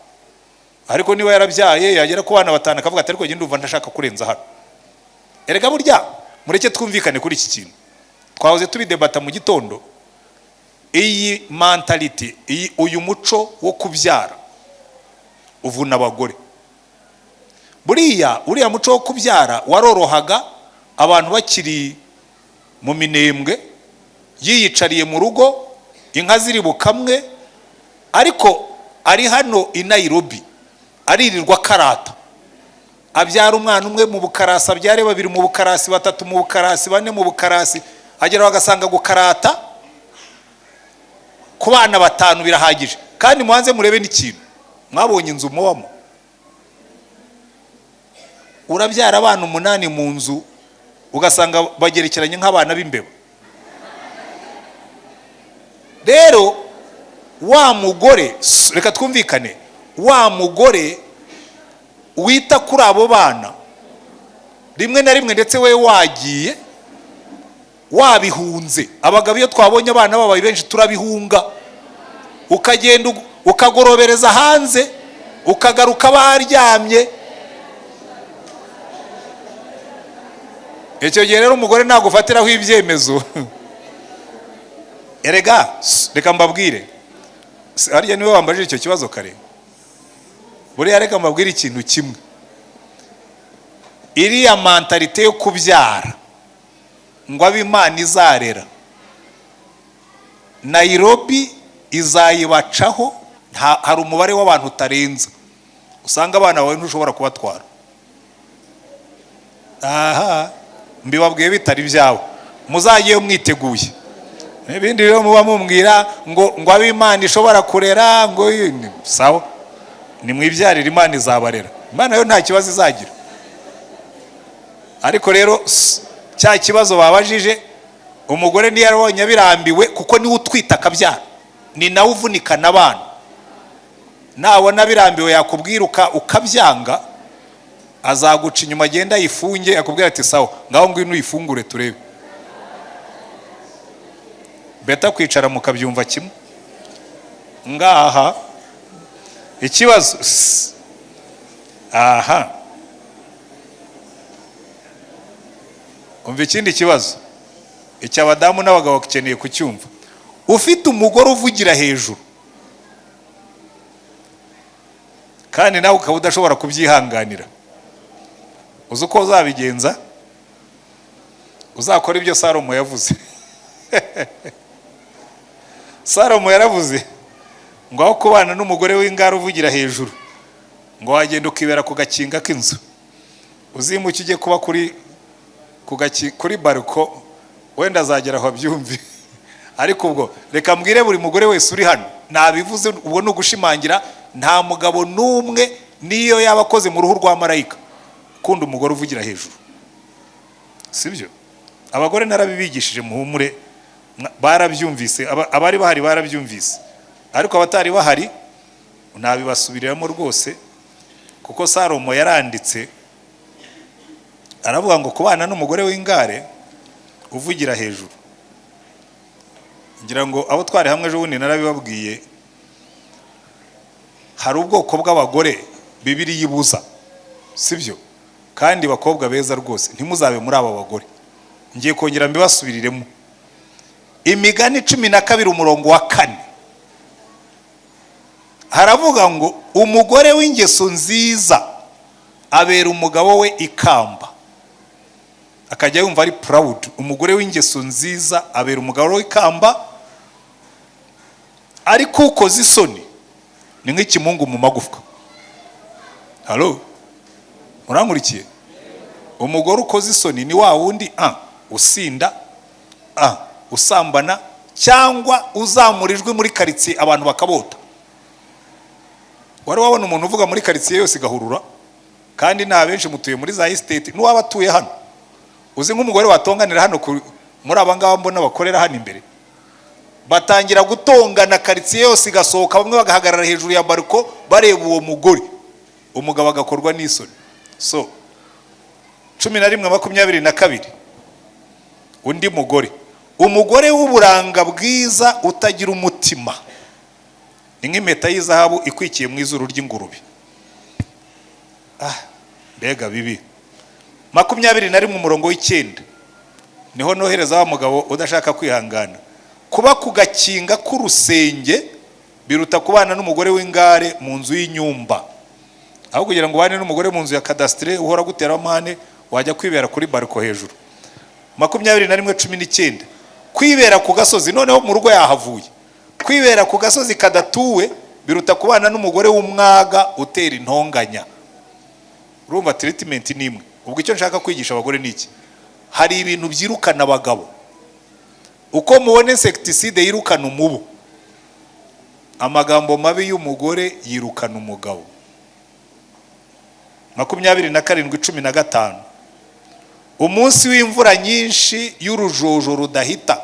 Ariko niba yarabyaye yagera ku bana batanu akavuga ati ariko ndumva ntashaka kurenza hano. Erega burya mureke twumvikane kuri iki kintu. Twahoze tubidebata mu gitondo. Iyi mentality, uyu muco wo kubyara uvuna abagore. Uriya muco wo kubyara warorohaga abantu bakiri mu minembwe, yiyicariye mu rugo, inka ziri bukamwe, ariko ari hano i Nairobi aririrwa karata. Abyara umwana umwe mu bukarasi, abyare babiri mu bukarasi, batatu mu bukarasi, bane mu bukarasi, agera bagasanga gukarata ku bana batanu birahagije. Kandi muhanze murebe n'ikintu, mwabonye inzu mubamo, urabyara abana 8 mu nzu ugasanga bagerekeranye nk'abana b'imbeba. Rero wa mugore, reka twumvikane, wa mugore wita kuri abo bana rimwe na rimwe ndetse we wagiye wabihunze. Abagabo iyo twabonye abana babaye benshi turabihunga, ukagenda ukagorobereza hanze, ukagaruka baryamye. Icyo gihe rero umugore nagufatiraho ibyemezo. Erega reka mbabwire, hariya niwe wambajije icyo kibazo kare. Buriya reka mbabwire ikintu kimwe, iriya mentalite yo kubyara ngo abe Imana izarera, Nairobi izayibacaho, hari umubare w'abantu utarenza, usanga abana bawe ntushobora kubatwara. Aha, mbibabwiye bitari byawe, muzagiye mwiteguye. Ibindi rero muba mumbwira ngo ab'Imana ishobora kurera, ngo sawa, ni mwibyarira, Imana izabarera. Imana yo nta kibazo izagira. Ariko rero cya kibazo babajije, umugore niyo yarabonye birambiwe, kuko niwe utwita akabyara, ni nawe uvunikana abana. Nabona birambiwe yakubwira ukabyanga, azaguca inyuma, agenda yifunge, akubwira ati sawa, ngaho ngwino uyifungure turebe. Beta kwicara mukabyumva kimwe. Ngaha ikibazo, aha, umva ikindi kibazo icy'abadamu n'abagabo bakeneye kucyumva. Ufite umugore uvugira hejuru kandi nawe ukaba udashobora kubyihanganira, uzi uko uzabigenza? Uzakora ibyo Salomo yavuze. Salomo yaravuze ngo aho kubana n'umugore w'ingara uvugira hejuru, ngo wagenda ukibera ku gakinga k'inzu, uzimuke ujye kuba kuri bariko, wenda azagera aho abyumve. Ariko ubwo reka mbwire buri mugore wese uri hano, nabivuze ubwo ni ugushimangira, nta mugabo n'umwe niyo yaba akoze mu ruhu rwa marayika ukunda umugore uvugira hejuru, sibyo? Abagore narabibigishije, muhumure, barabyumvise, abari bahari barabyumvise, ariko abatari bahari nabibasubiriramo rwose, kuko Salomo yaranditse aravuga ngo kubana n'umugore w'ingare uvugira hejuru. Ngira ngo abo twari hamwe ejo bundi narabibabwiye, hari ubwoko bw'abagore Bibiliya ibuza, sibyo? Kandi bakobwa beza rwose, ntimuzabe muri aba bagore. Ngiye kongera mbibasubiriremo. Imigani 12 umurongo wa 4 haravuga ngo umugore w'ingeso nziza abera umugabo we ikamba, akajya yumva ari proud. Umugore w'ingeso nziza abera umugabo we ikamba, ariko ukoze isoni ni nk'ikimungu mu magufwa. Halo, murankurikiye? Umugore ukoze isoni ni wa wundi usinda, usambana, cyangwa uzamurijwe muri karitsiye abantu bakabota. Wari wabona umuntu uvuga muri karitsiye yose igahurura? Kandi nta benshi mutuye muri za estate, n'uwaba atuye hano. Uzi nk'umugore watonganira hano muri abangaba mbona bakorera hano imbere, batangira gutongana, karitsiye yose igasohoka, bamwe bagahagarara hejuru ya bariko bareba uwo mugore, umugabo agakorwa n'isoni. So 11:22 undi mugore, umugore w'uburanga bwiza utagira umutima ni nk'impeta y'izahabu ikwikiye mu izuru ry'ingurube. Mbega bibi. 21 umurongo w'9 niho nohereza wa mugabo udashaka kwihangana. Kuba ku gakinga k'urusenge biruta kubana n'umugore w'ingare mu nzu y'inyumba. Aho kugira ngo ubane n'umugore mu nzu ya kadastre uhora gutera amane, wajya kwibera kuri bariko hejuru. 21:19 kwibera ku gasozi, noneho mu rugo yahavuye. Kwibera ku gasozi kadatuwe biruta kubana n'umugore w'umwaga utera intonganya. Urumva treatment nimwe. Ubwo icyo nshaka kwigisha abagore niki? Hari ibintu byirukana abagabo. Uko mubone insecticide yirukana umubu, amagambo mabi y'umugore yirukana umugabo. 27:15 umunsi w'imvura nyinshi y'urujojo rudahita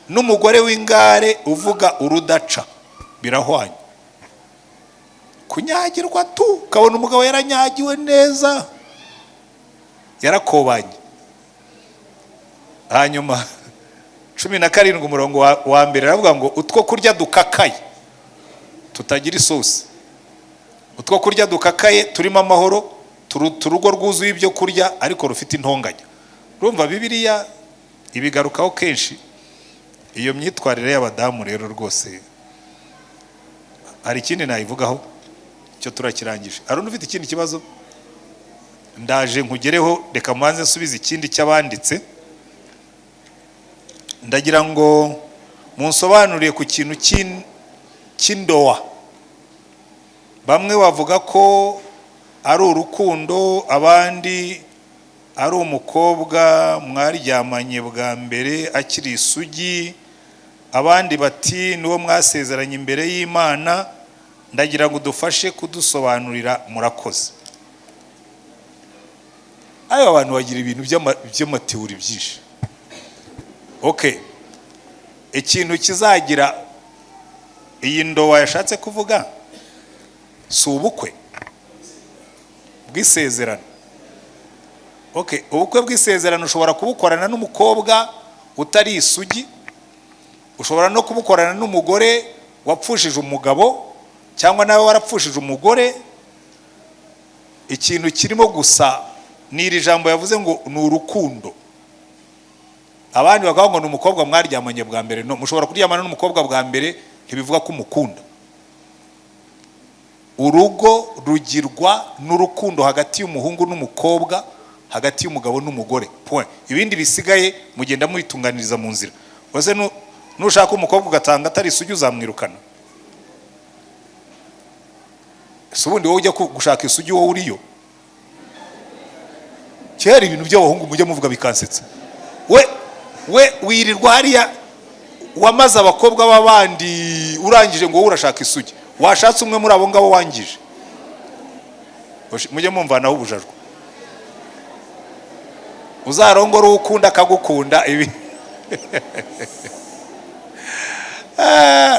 n'umugore w'ingare uvuga urudaca birahwanye. Kunyagirwa tu, kabona umugabo yaranyagiwe neza, yarakobanye. Hanyuma 17 umurongo wa mbere aravuga ngo utwo kurya dukakaye tutagira isosi, utwo kurya dukakaye turimo amahoro, turugo rwuzuye ibyo kurya ariko rufite intonganya. Urumva Bibiliya ibigarukaho kenshi iyo myitwarire y'abadamu. Rero rwose hari ikindi nayivugaho, cyo turakirangije. Hari ufite ikindi kibazo? Ndaje nkugereho, reka manze nsubize ikindi cy'abanditse. Ndagira ngo munsobanuriye ku kintu cy'indoa. Bamwe bavuga ko ari urukundo, abandi ari umukobwa mwaryamanye bwa mbere akiri isugi, abandi bati niwo mwasezeranye imbere y'Imana. Ndagira ngo dufashe kudusobanurira, murakoze. Ayo abantu bagira ibintu by'amateori byinshi. Okay, ikintu kizagira iyi ndoa yashatse kuvuga si ubukwe bw'isezerano. Okay, ubukwe bw'isezerano ushobora kubukorana n'umukobwa utari isugi, ushobora no kubukorana n'umugore wapfushije umugabo cyangwa nawe warapfushije umugore. Ikintu kirimo gusa ni iri jambo yavuze ngo ni urukundo. Abandi bakavuga ngo ni umukobwa mwaryamanye bwa mbere. No, mushobora kuryamana n'umukobwa bwa mbere, ntibivuga ko umukunda. Urugo rugirwa n'urukundo hagati y'umuhungu n'umukobwa, hagati y'umugabo n'umugore. Point. Ibindi bisigaye mugenda mubitunganiriza mu nzira. Wese nushaka umukobwa ugatanga atari isugi uzamwirukana. Subundi wowe ujya gushaka isugi wowe uriyo. Cyari ibintu by'abahungu mujye muvuga bikansetsa. We wirirwa hariya wamaze abakobwa b'abandi urangije ngo wowe urashaka isugi. Washatse umwe muri abo ngabo wangije. Mujye mumvanaho ubujajwa. Uzarongora ukunda akagukunda ibi.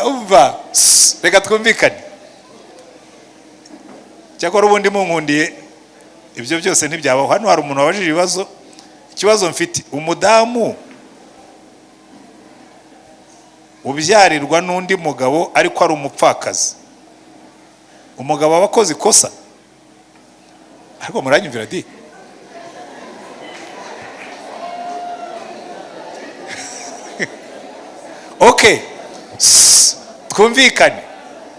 Umva, reka twumvikane. Cyakora ubundi munkundiye ibyo byose ntibyabaho. Hano hari umuntu wabajije ibibazo. Ikibazo mfite, umudamu ubyarirwa n'undi mugabo ariko ari umupfakazi, umugabo aba akoze ikosa? Ariko muranyumvira di? Okay, twumvikane.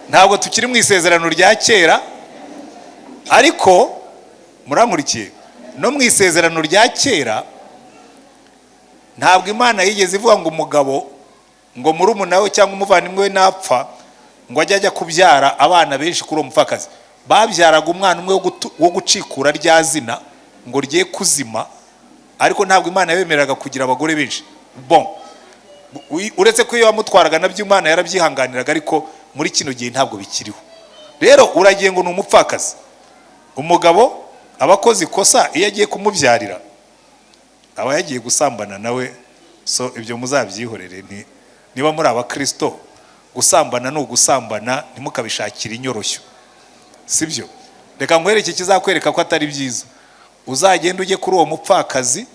Ntabwo tukiri mu isezerano rya kera, ariko murankurikiye, no mu isezerano rya kera ntabwo Imana yigeze ivuga ngo umugabo ngo murumuna we cyangwa umuvandimwe we napfa ngo ajya kubyara abana benshi kuri uwo mupfakazi. Babyaraga umwana umwe wo gucikura rya zina ngo rye kuzima, ariko ntabwo Imana yabemeraga kugira abagore benshi. Bon, uretse ko iyo wamutwaraga nabyo Imana yarabyihanganiraga, ariko muri kino gihe ntabwo bikiriho. Rero uragiye ngo ni umupfakazi, umugabo aba akoze ikosa iyo agiye kumubyarira, aba yagiye gusambana nawe. So ibyo muzabyihorere. Niba muri abakristo, gusambana ni ugusambana, ntimukabishakira inyoroshyo, sibyo? Reka nkwereke kizakwereka ko atari byiza. Uzagenda ujye kuri uwo mupfakazi,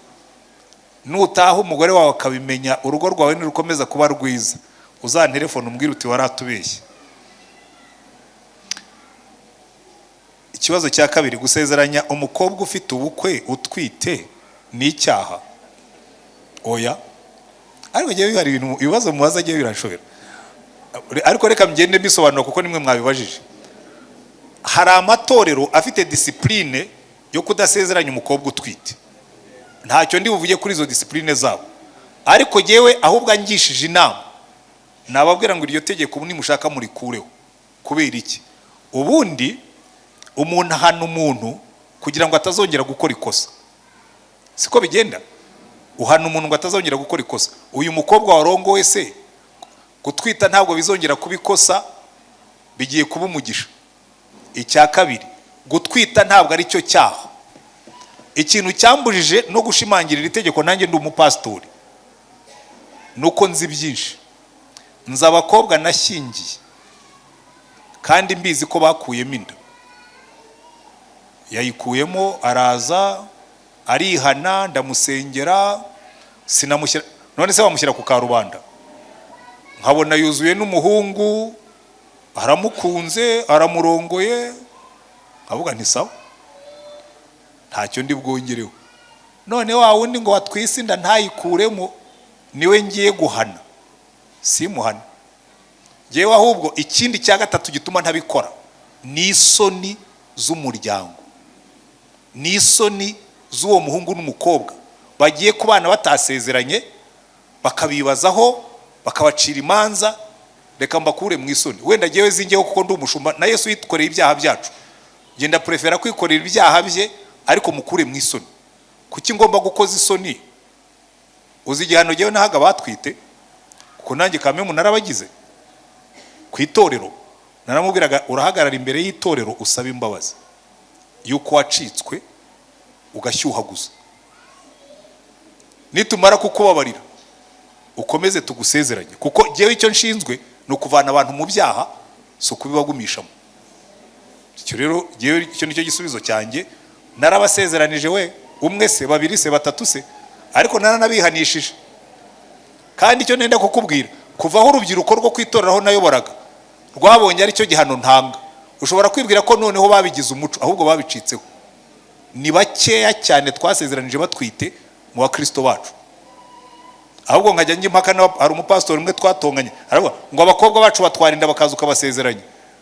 nutaha umugore wawe akabimenya, urugo rwawe nirukomeza kuba rwiza, uzantelefone umbwire uti waratubeshye. Ikibazo cya kabiri, gusezeranya umukobwa ufite ubukwe utwite ni icyaha? Oya. Ariko giye hari ibintu ibibazo mubaza giye birashobera. Ariko reka mgende bisobanura kuko nimwe mwabibajije. Hari amatorero afite discipline yo kudasezeranya umukobwa utwite. Ntacyo ndi buvuge kuri izo discipline zabo, ariko jewe ahubwo angishije inama, nababwira ngo iryo tegeko ubu nimushaka muri kureho. Kubera iki? Ubundi umuntu hano umuntu kugira ngo atazongera gukora ikosa, siko bigenda? Uhana umuntu ngo atazongera gukora ikosa. Uyu mukobwa warongowe se gutwita ntabwo bizongera kubikosa, bigiye kuba umugisha. Icya kabiri, gutwita ntabwo ari cyo cyaha. Ikintu cyambujije no gushimangira iri tegeko, nanjye ndi umupastori, nuko nzi byinshi. Nzi abakobwa nashyingiye kandi mbizi ko bakuyemo inda. Yayikuyemo, araza arihana, ndamusengera, sinamushyira. None se bamushyira ku karubanda? Nkabona yuzuye n'umuhungu, aramukunze, aramurongoye, nkavuga nti sawa, ntacyo ndi bwongereho. None wa wundi ngo watwise inda ntayikuremo, niwe ngiye guhana, simuhana. Ngewe ahubwo ikindi cya gatatu gituma ntabikora ni isoni z'umuryango, ni isoni z'uwo muhungu n'umukobwa bagiye kubana batasezeranye, bakabibazaho bakabacira imanza, reka mbakure mu isoni. Wenda ngewe zingeho kuko ndi umushumba na Yesu yitkoreye ibyaha byacu, genda prefera kwikorera ibyaha bye ariko mukure mu isoni. Kuki ngomba gukoza isoni? Uzi igihano ngewe nahaga batwite, kuko nanjye kamwe narabagize ku itorero, naramubwiraga urahagarara imbere y'itorero usaba imbabazi yuko wacitswe ugashyuhaguza, nitumara kukubabarira ukomeze tugusezeranye, kuko ngewe icyo nshinzwe ni ukuvana abantu mu byaha, so kubibagumishamo. Icyo rero ngewe icyo nicyo gisubizo cyanjye. Narabasezeranije we, umwe se, babiri se, batatu se, ariko naranabihanishije. Kandi icyo nenda kukubwira, kuvaho urubyiruko rwo kwitoreraho nayoboraga rwabonye ari cyo gihano ntanga, ushobora kwibwira ko noneho babigize umuco, ahubwo babicitseho. Ni bakeya cyane twasezeranije batwite mu bakristo bacu. Ahubwo nkajya njye impaka, hari umupastori umwe twatonganye aravuga ngo abakobwa bacu batwarinda bakaza ukabasezeranya.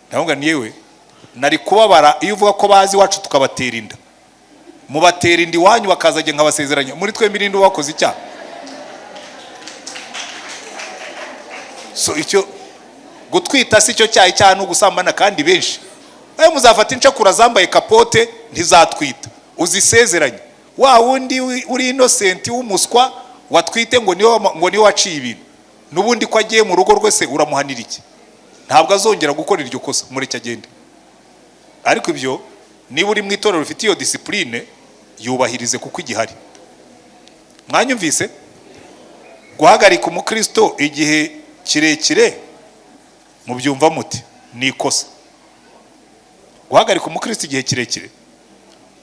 Ndavuga ni yewe, nari kubabara iyo uvuga ko bazi wacu tukabatera inda, mubatera inda iwanyu bakaza njye nkabasezeranya, muri twembi ninde wakoze icyaha? So icyo gutwita si cyo cyaha, icyaha no gusambana. Kandi benshi muzafata incakura zambaye kapote ntizatwita, uzisezeranye. Wa wundi uri innocent w'umuswa watwite ngo niyo waciye ibintu, nubundi ko agiye mu rugo rwese uramuhanira iki? Ntabwo azongera gukora iryo kosa, mureke agende. Ariko ibyo niba uri mu itorero rifite iyo discipline, yubahirize kuko igihari. Mwanyumvise? Guhagarika umukristo igihe kirekire mubyumva muti ni ikosa. Guhagarika umukristo igihe kirekire,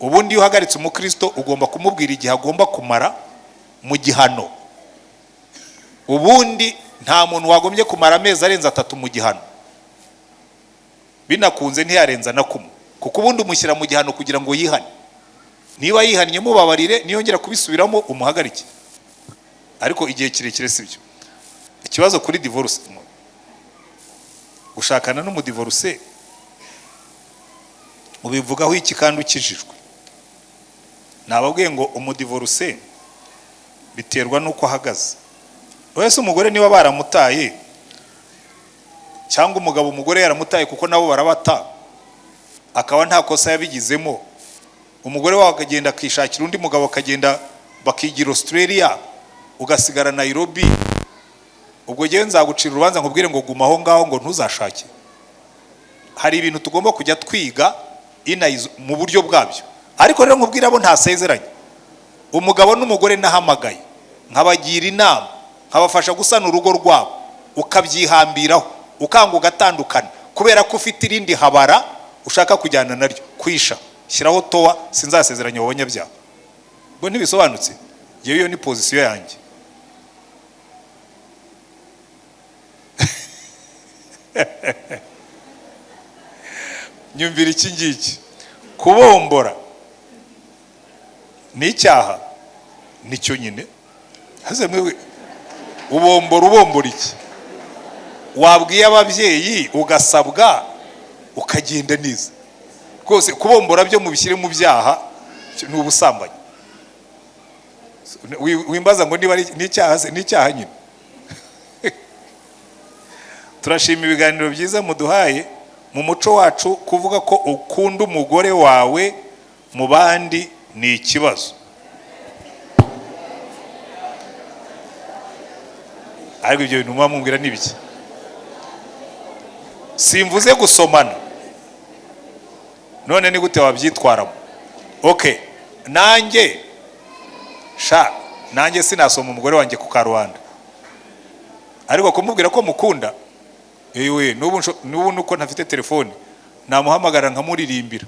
ubundi iyo uhagaritse umukristo ugomba kumubwira igihe agomba kumara mu gihano. Ubundi nta muntu wagombye kumara amezi arenze 3 mu gihano, binakunze ntiyarenza na kumwe, kuko ubundi umushyira mu gihano kugira ngo yihane. Niba yihannye mubabarire, niyongera kubisubiramo umuhagarike. Ariko igihe kirekire sibyo. Ikibazo kuri divorce, gushakana n'umudivorce ubivugaho iki kandi ukijijwe? Nababwiye ngo umudivorce biterwa nuko ahagaze. Wese umugore niba baramutaye cyangwa umugabo umugore yaramutaye, kuko nabo barabata, akaba nta kosa yabigizemo, umugore wawe akagenda akishakira undi mugabo, akagenda bakigira Australia, ugasigara Nairobi, ubwo ngewe nzagucira urubanza nkubwire ngo guma aho ngaho ngo ntuzashake. Hari ibintu tugomba kujya twiga mu buryo bwabyo. Ariko rero nkubwira abo ntasezeranye, umugabo n'umugore nahamagaye nkabagira inama, nkabafasha gusana urugo rwabo, ukabyihambiraho, ukanga ugatandukana kubera ko ufite irindi habara ushaka kujyana naryo, kwisha, shyiraho towa, sinzasezeranya abo banyabyaha. Bo ntibisobanutse? Yewe iyo ni position yanjye. Nyumvira iki ngiki, kubombora ni icyaha, nicyo nyine. Haze mwe ubombora iki? Wabwiye ababyeyi ugasabwa ukagenda neza rwose. Kubombora byo mubishyire mu byaha, ni ubusambanyi. Wimbaza ngo niba ni icyaha nyine. Turashima ibiganiro byiza muduhaye. Mu muco wacu kuvuga ko ukunda umugore wawe mu bandi ni ikibazo. Ariko ibyo bintu mwamubwira ni biki? Simvuze gusomana, none ni gute wabyitwaramo? Okay, nanjye sinasoma umugore wanjye ku karubanda, ariko kumubwira ko mukunda, n'ubu nuko ntafite telefone namuhamagara nkamuririmbira,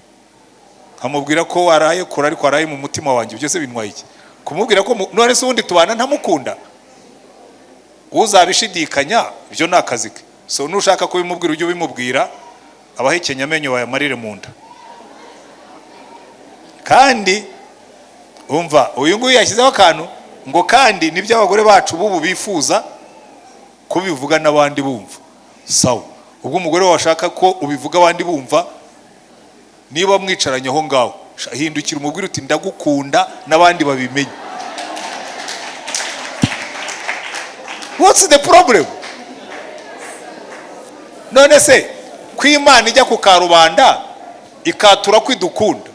nkamubwira ko waraye kure ariko waraye mu mutima wanjye, byose bintwaye iki? Kumubwira ko none se ubundi tubana ntamukunda? Uzabishidikanya ibyo ni akazi ke. So nushaka kubimubwira ujye ubimubwira, abahekenya amenyo bayamarire mu nda. Kandi umva, uyu nguyu yashyizeho akantu ngo kandi nibyo abagore bacu bubu bifuza kubivuga n'abandi bumva. Sawa, ubwo umugore washaka ko ubivuga abandi bumva, niba mwicaranye aho ngaho, hindukira umubwire uti ndagukunda n'abandi babimenye. What's the problem? none se kw'Imana ijya ku karubanda ikatura kwidukunda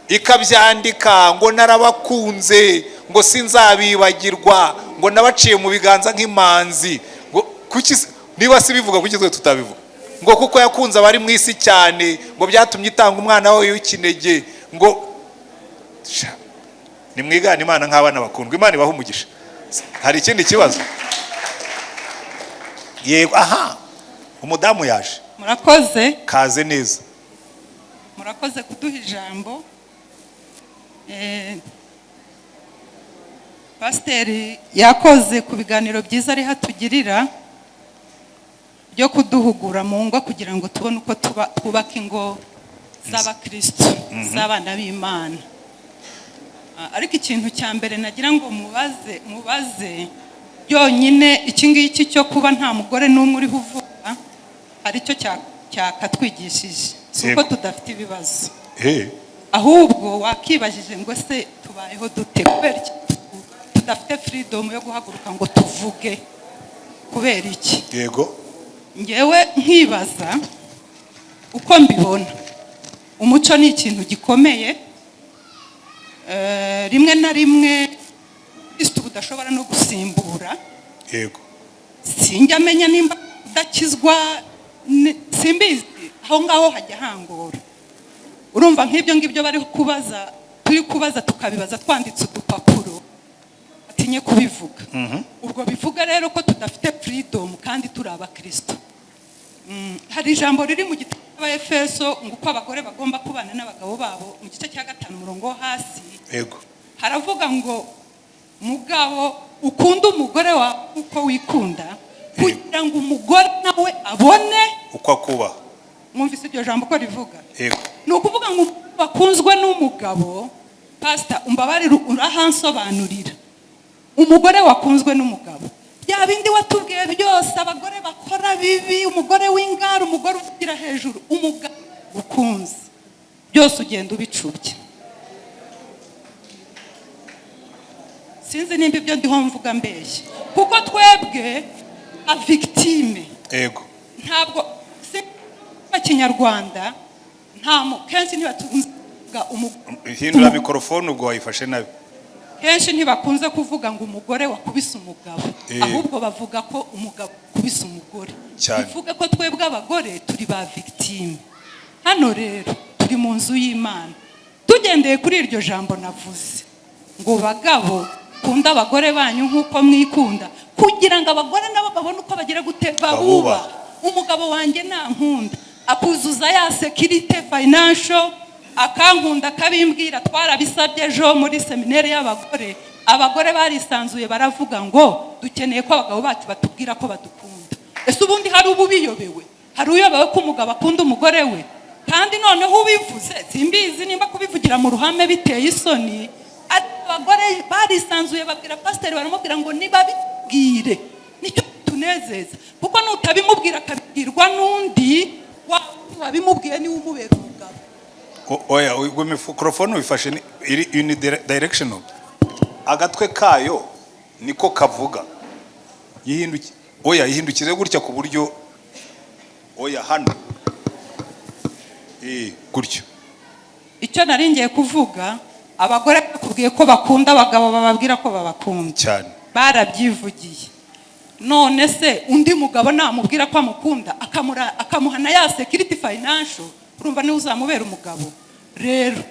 ikabyandika ngo narabakunze ngo sinzabibagirwa ngo nabaciye mu biganza nk'imanzi ngo kuki niba si bivuga kuki twe tutabivuga ngo kuko yakunze abari mu isi cyane ngo byatumye itanga umwana wawe w'ikinege ngo nimwigane Imana nk'abana bakundwa Imana ibaha umugisha. Hari ikindi kibazo? Yego, aha umudamu yaje. Murakoze. Kaze neza. Murakoze kuduha ijambo. Pasiteri yakoze ku biganiro byiza ari hatugirira byo kuduhugura mu ngo kugira ngo tubone uko twubaka ingo z'abakristo z'abana b'Imana. Ariko ikintu cya mbere nagira ngo mubaze yonyine iki ngiki cyo kuba nta mugore n'umwe uri uvuga hari icyo cyakatwigishije kuko tudafite ibibazo. Ahubwo wakibajije ngo se tubayeho dute kubera iki tudafite freedom yo guhaguruka ngo tuvuge kubera iki? Yego, ngewe nkibaza uko mbibona umuco ni ikintu gikomeye. Rimwe na rimwe Kristo budashobora no gusimbura. Yego, sinjya amenya nimba udakizwa simbizi aho ngaho hajya hangora. Urumva nk'ibyo ngibyo bari kubaza turi kubaza tukabibaza twanditse udupapuro atinye kubivuga. Ubwo bivuga rero ko tudafite freedom kandi turi abakristo. Hari ijambo riri mu gitabo cy'Abaefeso ngo uko abagore bagomba kubana n'abagabo babo mu gice cya 5 umurongo hasi. Yego, haravuga ngo mugabo ukunda umugore wawe uko wikunda kugira ngo umugore nawe abone uko akubaha. Mwumvise iryo jambo ko rivuga? Yego, ni ukuvuga ngo bakunzwe n'umugabo. Pastor umbabarira urahansobanurira umugore wakunzwe n'umugabo ya bindi watubwiye byose abagore bakora bibi, umugore w'ingara, umugore uvugira hejuru, umugabo ukunze byose ugenda ubicubye. Sinzi nimba ibyo ndiho mvuga mbeshye kuko twebwe a victime. yego, Ntabwo Kinyarwanda kenshi ntibatunga hindura mikrofone ubwo wayifashe nabi. Kenshi ntibakunze kuvuga ngo umugore wakubise umugabo, ahubwo bavuga ko umugabo wakubise umugore. Bivuga ko twebwe abagore turi ba victime. Hano rero turi mu nzu y'Imana. Tugendeye kuri iryo jambo navuze ngo bagabo kunda abagore banyu nk'uko mwikunda kugira ngo abagore nabo babone uko bagira guteba buba. Umugabo wanjye nankunda akuzuza ya security financial akankunda kabimbwira twarabisabye ejo muri seminari y'abagore. Abagore barisanzuye baravuga ngo dukeneye ko abagabo bacu batubwira ko badukunda. Ese ubundi hari ububiyobewe? Hari uyobewe ko umugabo akunda umugore we? Kandi noneho ubivuze simbizi nimba kubivugira mu ruhame biteye isoni. Abagore barisanzuye babwira pasiteri baramubwira ngo niba bibwire nicyo tunezeza kuko nutabimubwira akabwirwa n'undi wabimubwiye niwe umubera umugabo. Oya, ubwo mikrofone ubifashe iri unidirectional. Agatwe kayo niko kavuga. Yihindukize gutya ku buryo hano. Gutyo. Icyo naringiye kuvuga abagore bakubwiye ko bakunda abagabo bababwira ko babakunda cyane. Barabyivugiye. None se undi mugabo namubwira ko amukunda akamuhana ya security financial urumva ni uzamubera umugabo? Rero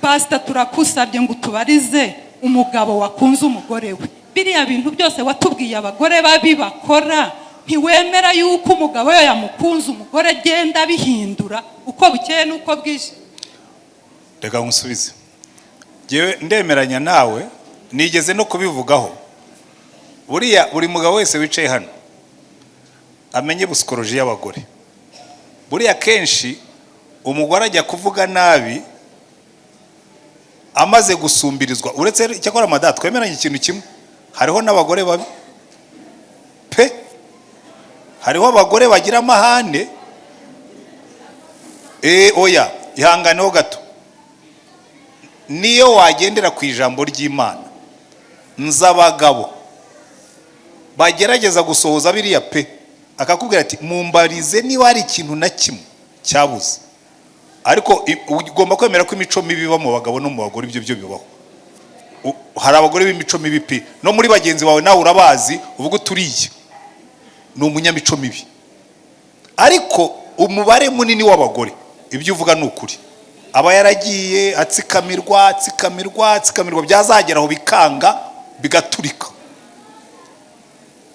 pastor turakusabye ngo tubarize umugabo wakunze umugore we. Biriya bintu byose watubwiye abagore babi bakora ntiwemera yuko umugabo we yamukunze umugore agenda bihindura uko bukeye nuko bwije? Reka nkusubize. Jewe ndemeranya nawe nigeze no kubivugaho. Buri mugabo wese wicaye hano amenye psychology y'abagore. Buriya kenshi umugore ajya kuvuga nabi amaze gusumbirizwa. Uretse cyakora mada twemeranye ikintu kimwe, hariho n'abagore babi pe, hariho abagore bagira amahane. Oya ihanganeho gato. Niyo wagendera ku ijambo ry'Imana nzabagabo bagerageza gusohoza biriya pe akakubwira ati mumbarize niba hari ikintu na kimwe cyabuze, ariko ugomba kwemera ko imico mibi iba mu bagabo no mu bagore, ibyo bibaho. Hari abagore b'imico mibi pe, no muri bagenzi bawe nawe urabazi, uvuga uturiye ni umunyamico mibi. Ariko umubare munini w'abagore ibyo uvuga ni ukuri, aba yaragiye atsikamirwa byazageraho bikanga bigaturika.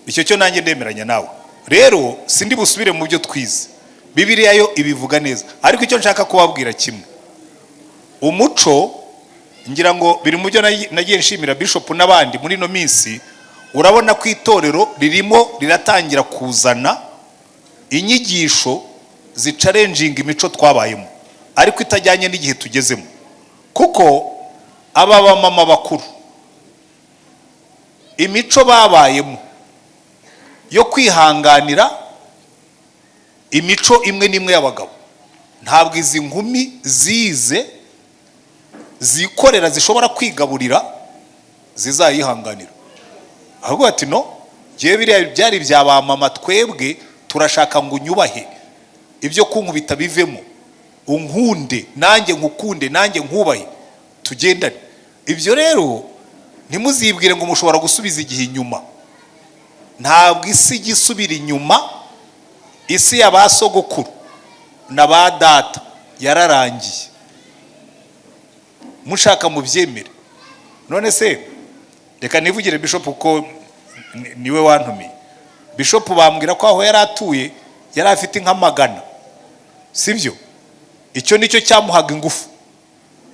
Icyo cyo nanjye ndemeranya nawe. Rero sindi busubire mu byo twize, Bibiliya yo ibivuga neza. Ariko icyo nshaka kubabwira kimwe, umuco ngira ngo biri mu byo nagiye nshimira bishop n'abandi muri no minsi, urabona ko itorero ririmo riratangira kuzana inyigisho zicarenjinga imico twabayemo, ariko itajyanye n'igihe tugezemo. Kuko aba bamama bakuru imico babayemo yo kwihanganira imico imwe n'imwe y'abagabo, ntabwo izi nkumi zize zikorera zishobora kwigaburira zizayihanganira. Ahubwo ati no, giye biriya byari bya ba mama, twebwe turashaka ngo unyubahe, ibyo kunkubita bivemo, unkunde nanjye ngukunde nanjye nkubahe, tugendane. Ibyo rero ntimuzibwire ngo mushobora gusubiza igihe inyuma. Ntabwo isi gisubira inyuma, isi y'abasogokuru na ba data yararangiye, mushaka mu byemere. None se reka nivugire bishop uko niwe wantumiye. Bishop bambwira ko aho yari atuye yari afite inka magana, sibyo? Icyo nicyo cyamuhaga ingufu.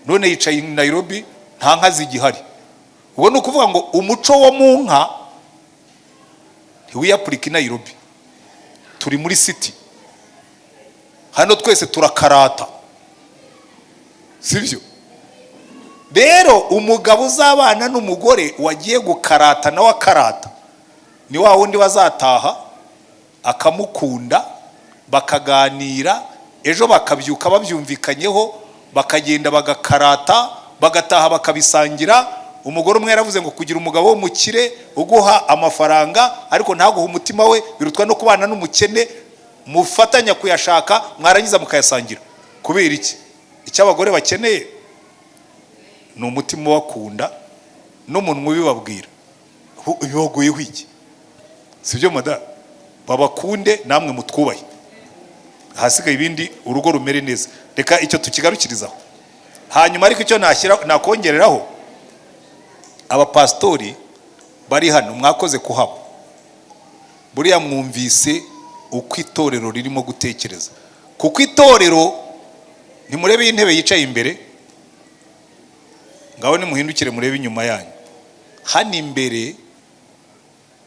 None yicaye i Nairobi nta nka zigihari. Ubwo ni ukuvuga ngo umuco wo mu nka ntiwiyapurika i Nairobi. Turi muri city hano, twese turakarata, sibyo? Rero umugabo uzabana n'umugore wagiye gukarata nawe akarata, ni wa wundi wazataha akamukunda, bakaganira, ejo bakabyuka babyumvikanyeho, bakagenda bagakarata, bagataha bakabisangira. Umugore umwe yaravuze ngo kugira umugabo w'umukire uguha amafaranga ariko ntaguha umutima we birutwa no kubana n'umukene mufatanya kuyashaka mwarangiza mukayasangira. Kubera iki? Icyo abagore bakeneye ni umutima wakunda n'umuntu ubibabwira. Bibagoyeho iki? Sibyo madame? Babakunde namwe mutwubahe, hasigaye ibindi urugo rumere neza. Reka icyo tukigarukirizaho. Hanyuma ariko icyo nakongereraho, abapastori bari hano mwakoze kuhaba, buriya mwumvise uko itorero ririmo gutekereza. Kuko itorero ntimurebe intebe yicaye imbere, ngaho nimuhindukire murebe inyuma yanyu. Hano imbere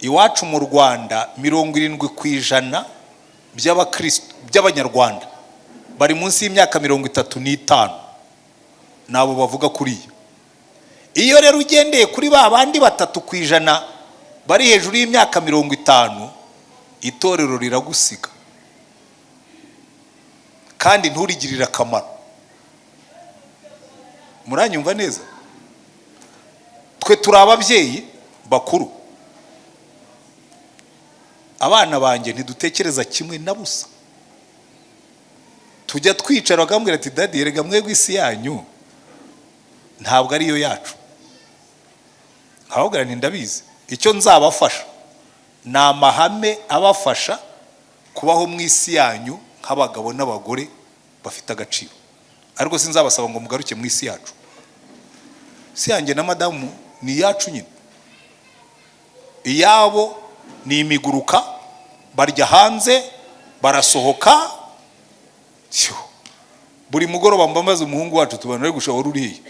iwacu mu Rwanda 70% by'abakristo by'abanyarwanda bari munsi y'imyaka 35, nabo bavuga kuriya. Iyo rero ugendeye kuri ba bandi 3% bari hejuru y'imyaka 50, itorero riragusiga kandi nturigirira akamaro. Muranyumva neza? Twe turi ababyeyi bakuru, abana banjye ntidutekereza kimwe na busa. Tujya twicara bakambwira ati dadi erega mwebwe isi yanyu ntabwo ariyo yacu. Ahubwo ndabizi icyo nzabafasha ni amahame abafasha kubaho mu isi yanyu nk'abagabo n'abagore bafite agaciro. Ariko sinzabasaba ngo mugaruke mu isi yacu. Si yanjye na madamu ni yacu nyine. Iyabo ni imiguruka, barya hanze, barasohoka. Buri mugoroba mbambaza umuhungu wacu tubana ari gushobora uriye.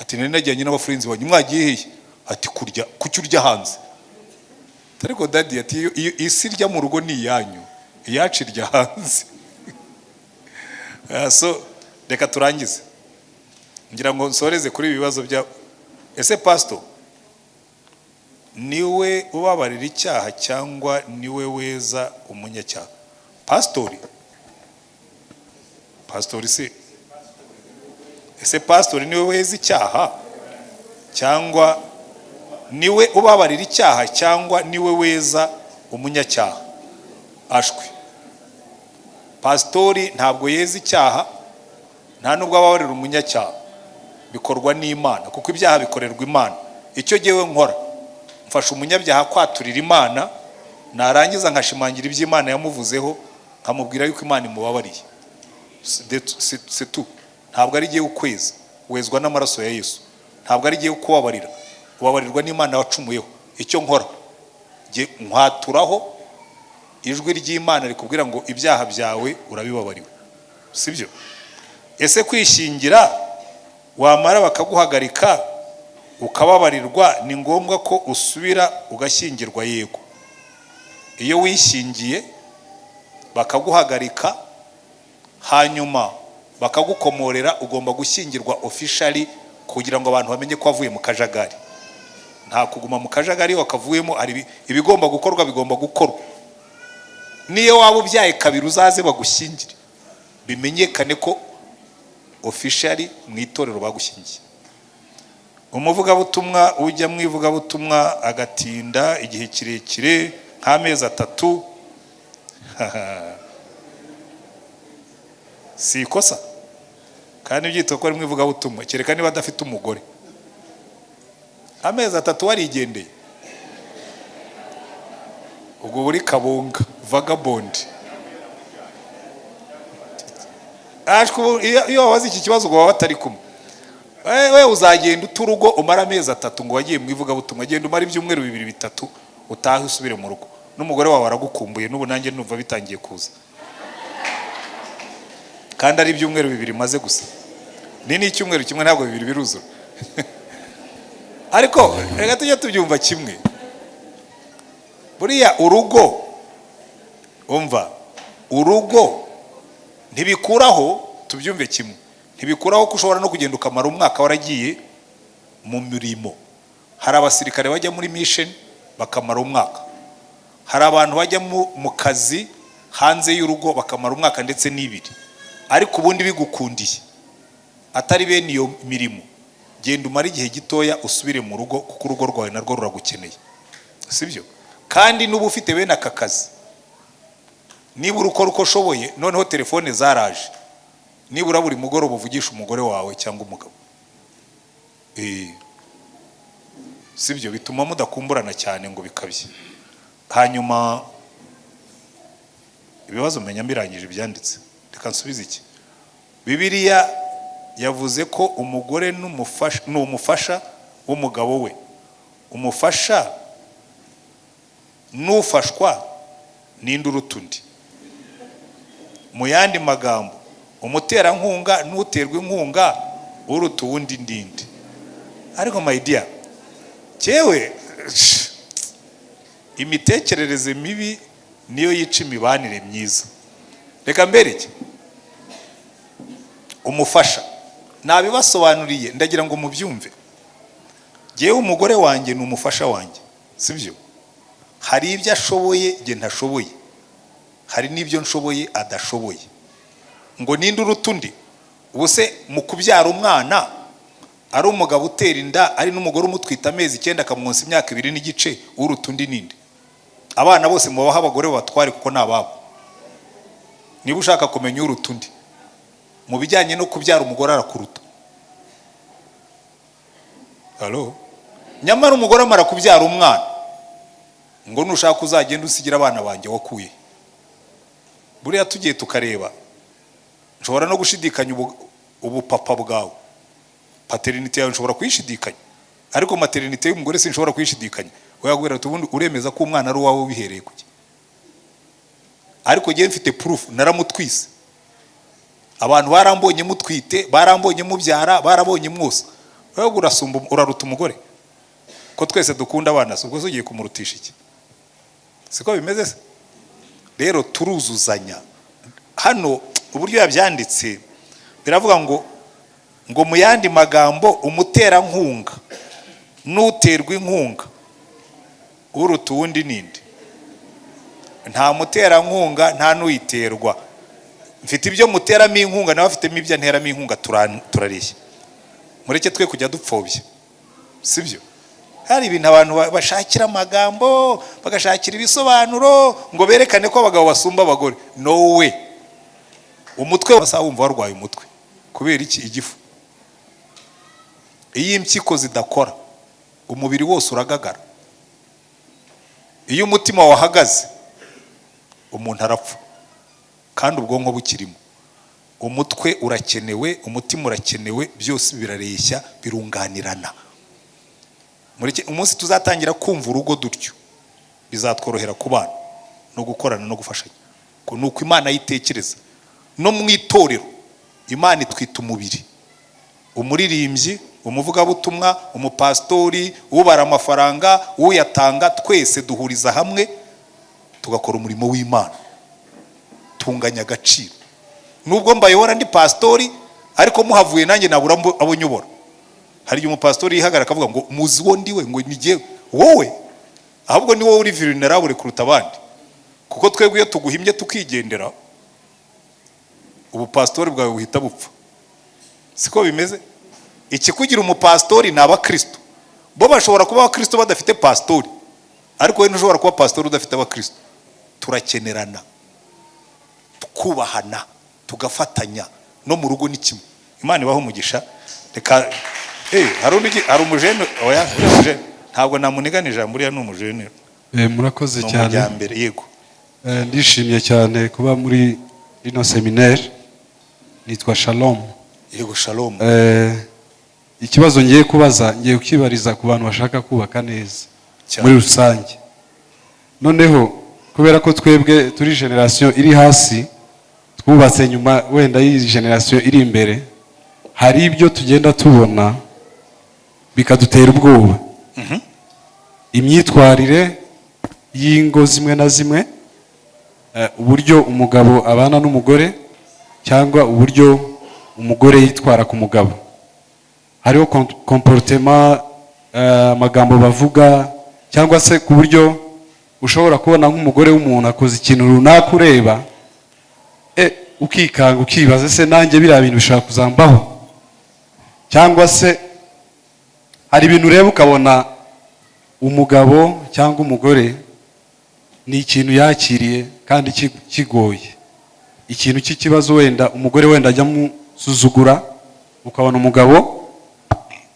Ati nari najyanye n'abafriends banyu mwagiye hehe? Ati kurya, kuki urya hanze? Ariko daddy ati isi rya mu rugo ni yanyu, iyacu irya hanze. So reka turangize, ngira ngo nsoreze kuri ibibazo bya ese pastor niwe ubabarira icyaha cyangwa niwe weza umunyacyaha? Pastori se ese pastori niwe weza icyaha cyangwa niwe ubabarira icyaha cyangwa niwe weza umunyacyaha? ashwi. Pasitori ntabwo yeza icyaha, nta nubwo ababarira umunyacyaha, bikorwa n'Imana, kuko ibyaha bikorerwa Imana. Icyo gihe nkora mfasha umunyabyaha kwaturira Imana, narangiza nkashimangira iby'Imana yamuvuzeho, nkamubwira yuko Imana imubabariye. C'est tout. Ntabwo ari giye ukweza, wezwa n'amaraso ya Yesu. Ntabwo ari giye kubabarira, ubabarirwa n'Imana wacumuyeho. Icyo nkora nkwaturaho ijwi ry'Imana rikubwira ngo ibyaha byawe urabibabariwe, sibyo? Ese kwishingira wamara bakaguhagarika ukababarirwa, ni ngombwa ko usubira ugashyingirwa? Yego. Iyo wishingiye bakaguhagarika hanyuma bakagukomorera, ugomba gushyingirwa officially kugira ngo abantu bamenye ko wavuye mu kajagari. Nta kuguma mu kajagari wakavuyemo, hari ibigomba gukorwa bigomba gukorwa. Niyo waba ubyaye kabiri uzaze bagushyingire, bimenyekane ko officially mu itorero bagushyingiye. Umuvugabutumwa ujya mu ivugabutumwa agatinda igihe kirekire nk'amezi 3, si ikosa kandi byitwa ko ari mu ivugabutumwa, kereka niba adafite umugore. Amezi 3 warigendeye, ubwo buri kabunga vagabond. Iyo wabaze iki kibazo ngo batari kumwe, wewe uzagenda uturugo umara amezi 3 ngo wagiye mu ivugabutumwa, agenda umara ibyumweru 2-3 utahe usubire mu rugo, n'umugore wawe aragukumbuye. N'ubu nanjye numva bitangiye kuza, kandi ari ibyumweru 2 maze gusa. Ni icyumweru kimwe, ntabwo 2 biruzura. Ariko reka tujye tubyumva kimwe. Buriya urugo, umva, urugo ntibikuraho, tubyumve kimwe, ntibikuraho ko ushobora no kugenda ukamara umwaka waragiye mu mirimo. Hari abasirikare bajya muri mission bakamara umwaka, hari abantu bajya mu kazi hanze y'urugo bakamara umwaka ndetse n'2. Ariko ubundi bigukundiye atari bene iyo mirimo, genda umara igihe gitoya usubire mu rugo, kuko urugo rwawe narwo ruragukeneye, sibyo? Kandi n'ubu ufite bene aka kazi, niba urukora uko ushoboye, noneho telefone zaraje, nibura buri mugoroba uvugisha umugore wawe cyangwa umugabo, sibyo? Bituma mudakumburana cyane ngo bikabye. Hanyuma ibibazo menya mbirangije byanditse, reka nsubize iki. Bibiliya yavuze ko umugore n'umufasha w'umugabo we. Umufasha n'ufashwa n'indi uruta undi. Mu yandi magambo, umuterankunga n'uterwa inkunga uruta uwundi ndindi. Ariko my dear, cyewe imitekerereze mibi niyo yica imibanire myiza. Reka mbereke umufasha, nabibasobanuriye ndagira ngo mubyumve. Jewe umugore wanjye ni umufasha wanjye, sibyo? Hari ibyo ashoboye nge ntashoboye, hari n'ibyo nshoboye adashoboye. Ngo ninde uruta undi? Ubuse mu kubyara umwana ari umugabo utera inda, ari n'umugore umutwita amezi 9 akamwonsa imyaka 2 n'igice, uruta undi ninde? Abana bose mubaha abagore batware kuko nababo. Niba ushaka kumenya uruta undi mu bijyanye no kubyara, umugore arakuruta. Halo? Nyamara umugore amara kubyara umwana, ngo nushaka uzagenda usigira abana banjye wakuye. Buriya tugiye tukareba, nshobora no gushidikanya ubu papa bwawe, paternity yawe nshobora kuyishidikanya, ariko maternity y'umugore sinshobora kuyishidikanya. Wayagwera tubundi uremeza ko umwana ari wawe bihereye kuki? Ariko giye mfite proof, naramutwise. Abantu barambonye mutwite, barambonye mubyara, barabonye mwose. Wewe urasumba uraruta umugore ko twese dukunda abana, ubwo ugiye kumurutisha iki? Siko bimeze se? Rero turuzuzanya. Hano uburyo yabyanditse biravuga ngo mu yandi magambo, umuterankunga n'uterwa inkunga uruta uwundi ninde? Nta muterankunga nta n'uyiterwa. Mfite ibyo muteramo inkunga, nawe afitemo ibyo nteramo inkunga, turareshya. Mureke twe kujya dupfobya, sibyo? hari ibintu abantu bashakira amagambo bagashakira ibisobanuro ngo berekane ko abagabo basumba abagore. No way. Umutwe wasa wumva warwaye umutwe kubera iki? Igifu. Iyo impyiko zidakora umubiri wose uragagara. Iyo umutima wahagaze umuntu arapfa kandi ubwonko bukirimo. Umutwe urakenewe, umutima urakenewe, byose birareshya birunganirana. Umunsi tuzatangira kumva urugo dutyo bizatworohera kubana no gukorana no gufashanya. Nuko Imana yitekereza. No mu itorero Imana itwita umubiri. Umuririmbyi, umuvugabutumwa, umupastori, ubara amafaranga, uyatanga, twese duhuriza hamwe tugakora umurimo w'Imana. Tunganya agaciro. Nubwo mbayobora ndi pastori ariko muhavuye nanjye nabura abo nyobora. Hari umupastori yihagara akavuga ngo muzi wo ndiwe ngo nigiye wowe, ahubwo ni wowe uri vulnerable kuruta abandi, kuko twebwe iyo tuguhimye tukigendera ubu pastori bwawe buhita bupfa. Siko bimeze? Ikikugira umupastori ni abakristo. Bo bashobora kuba abakristo badafite pastori, ariko we ntushobora kuba pastori udafite abakristo. Turakenerana, tukubahana, tugafatanya, no mu rugo ni kimwe. Imana ibaho umugisha. Reka hari umujene oya umujene ntabwo namuniganije ijambo uriya ni umujene. Murakoze cyane. Yego. Ndishimye cyane kuba muri rino seminaire. Nitwa Shalom. Yego Shalom. Ikibazo ngiye kubaza ngiye ukibariza ku bantu bashaka kubaka neza muri rusange. Noneho kubera ko twebwe turi generation iri hasi twubatse nyuma wenda iyi generation iri imbere, hari ibyo tugenda tubona bikadutera ubwoba. Imyitwarire y'ingo zimwe na zimwe, uburyo umugabo abana n'umugore cyangwa uburyo umugore yitwara ku mugabo. Hariho comportement, amagambo bavuga, cyangwa se ku buryo ushobora kubona nk'umugore w'umuntu akoze ikintu runaka ureba ukikanga ukibaza se nanjye biriya bintu bishobora kuzambaho. Cyangwa se hari ibintu ureba ukabona umugabo cyangwa umugore ni ikintu yakiriye kandi kigoye, ikintu cy'ikibazo, wenda umugore wenda ajya musuzugura, ukabona umugabo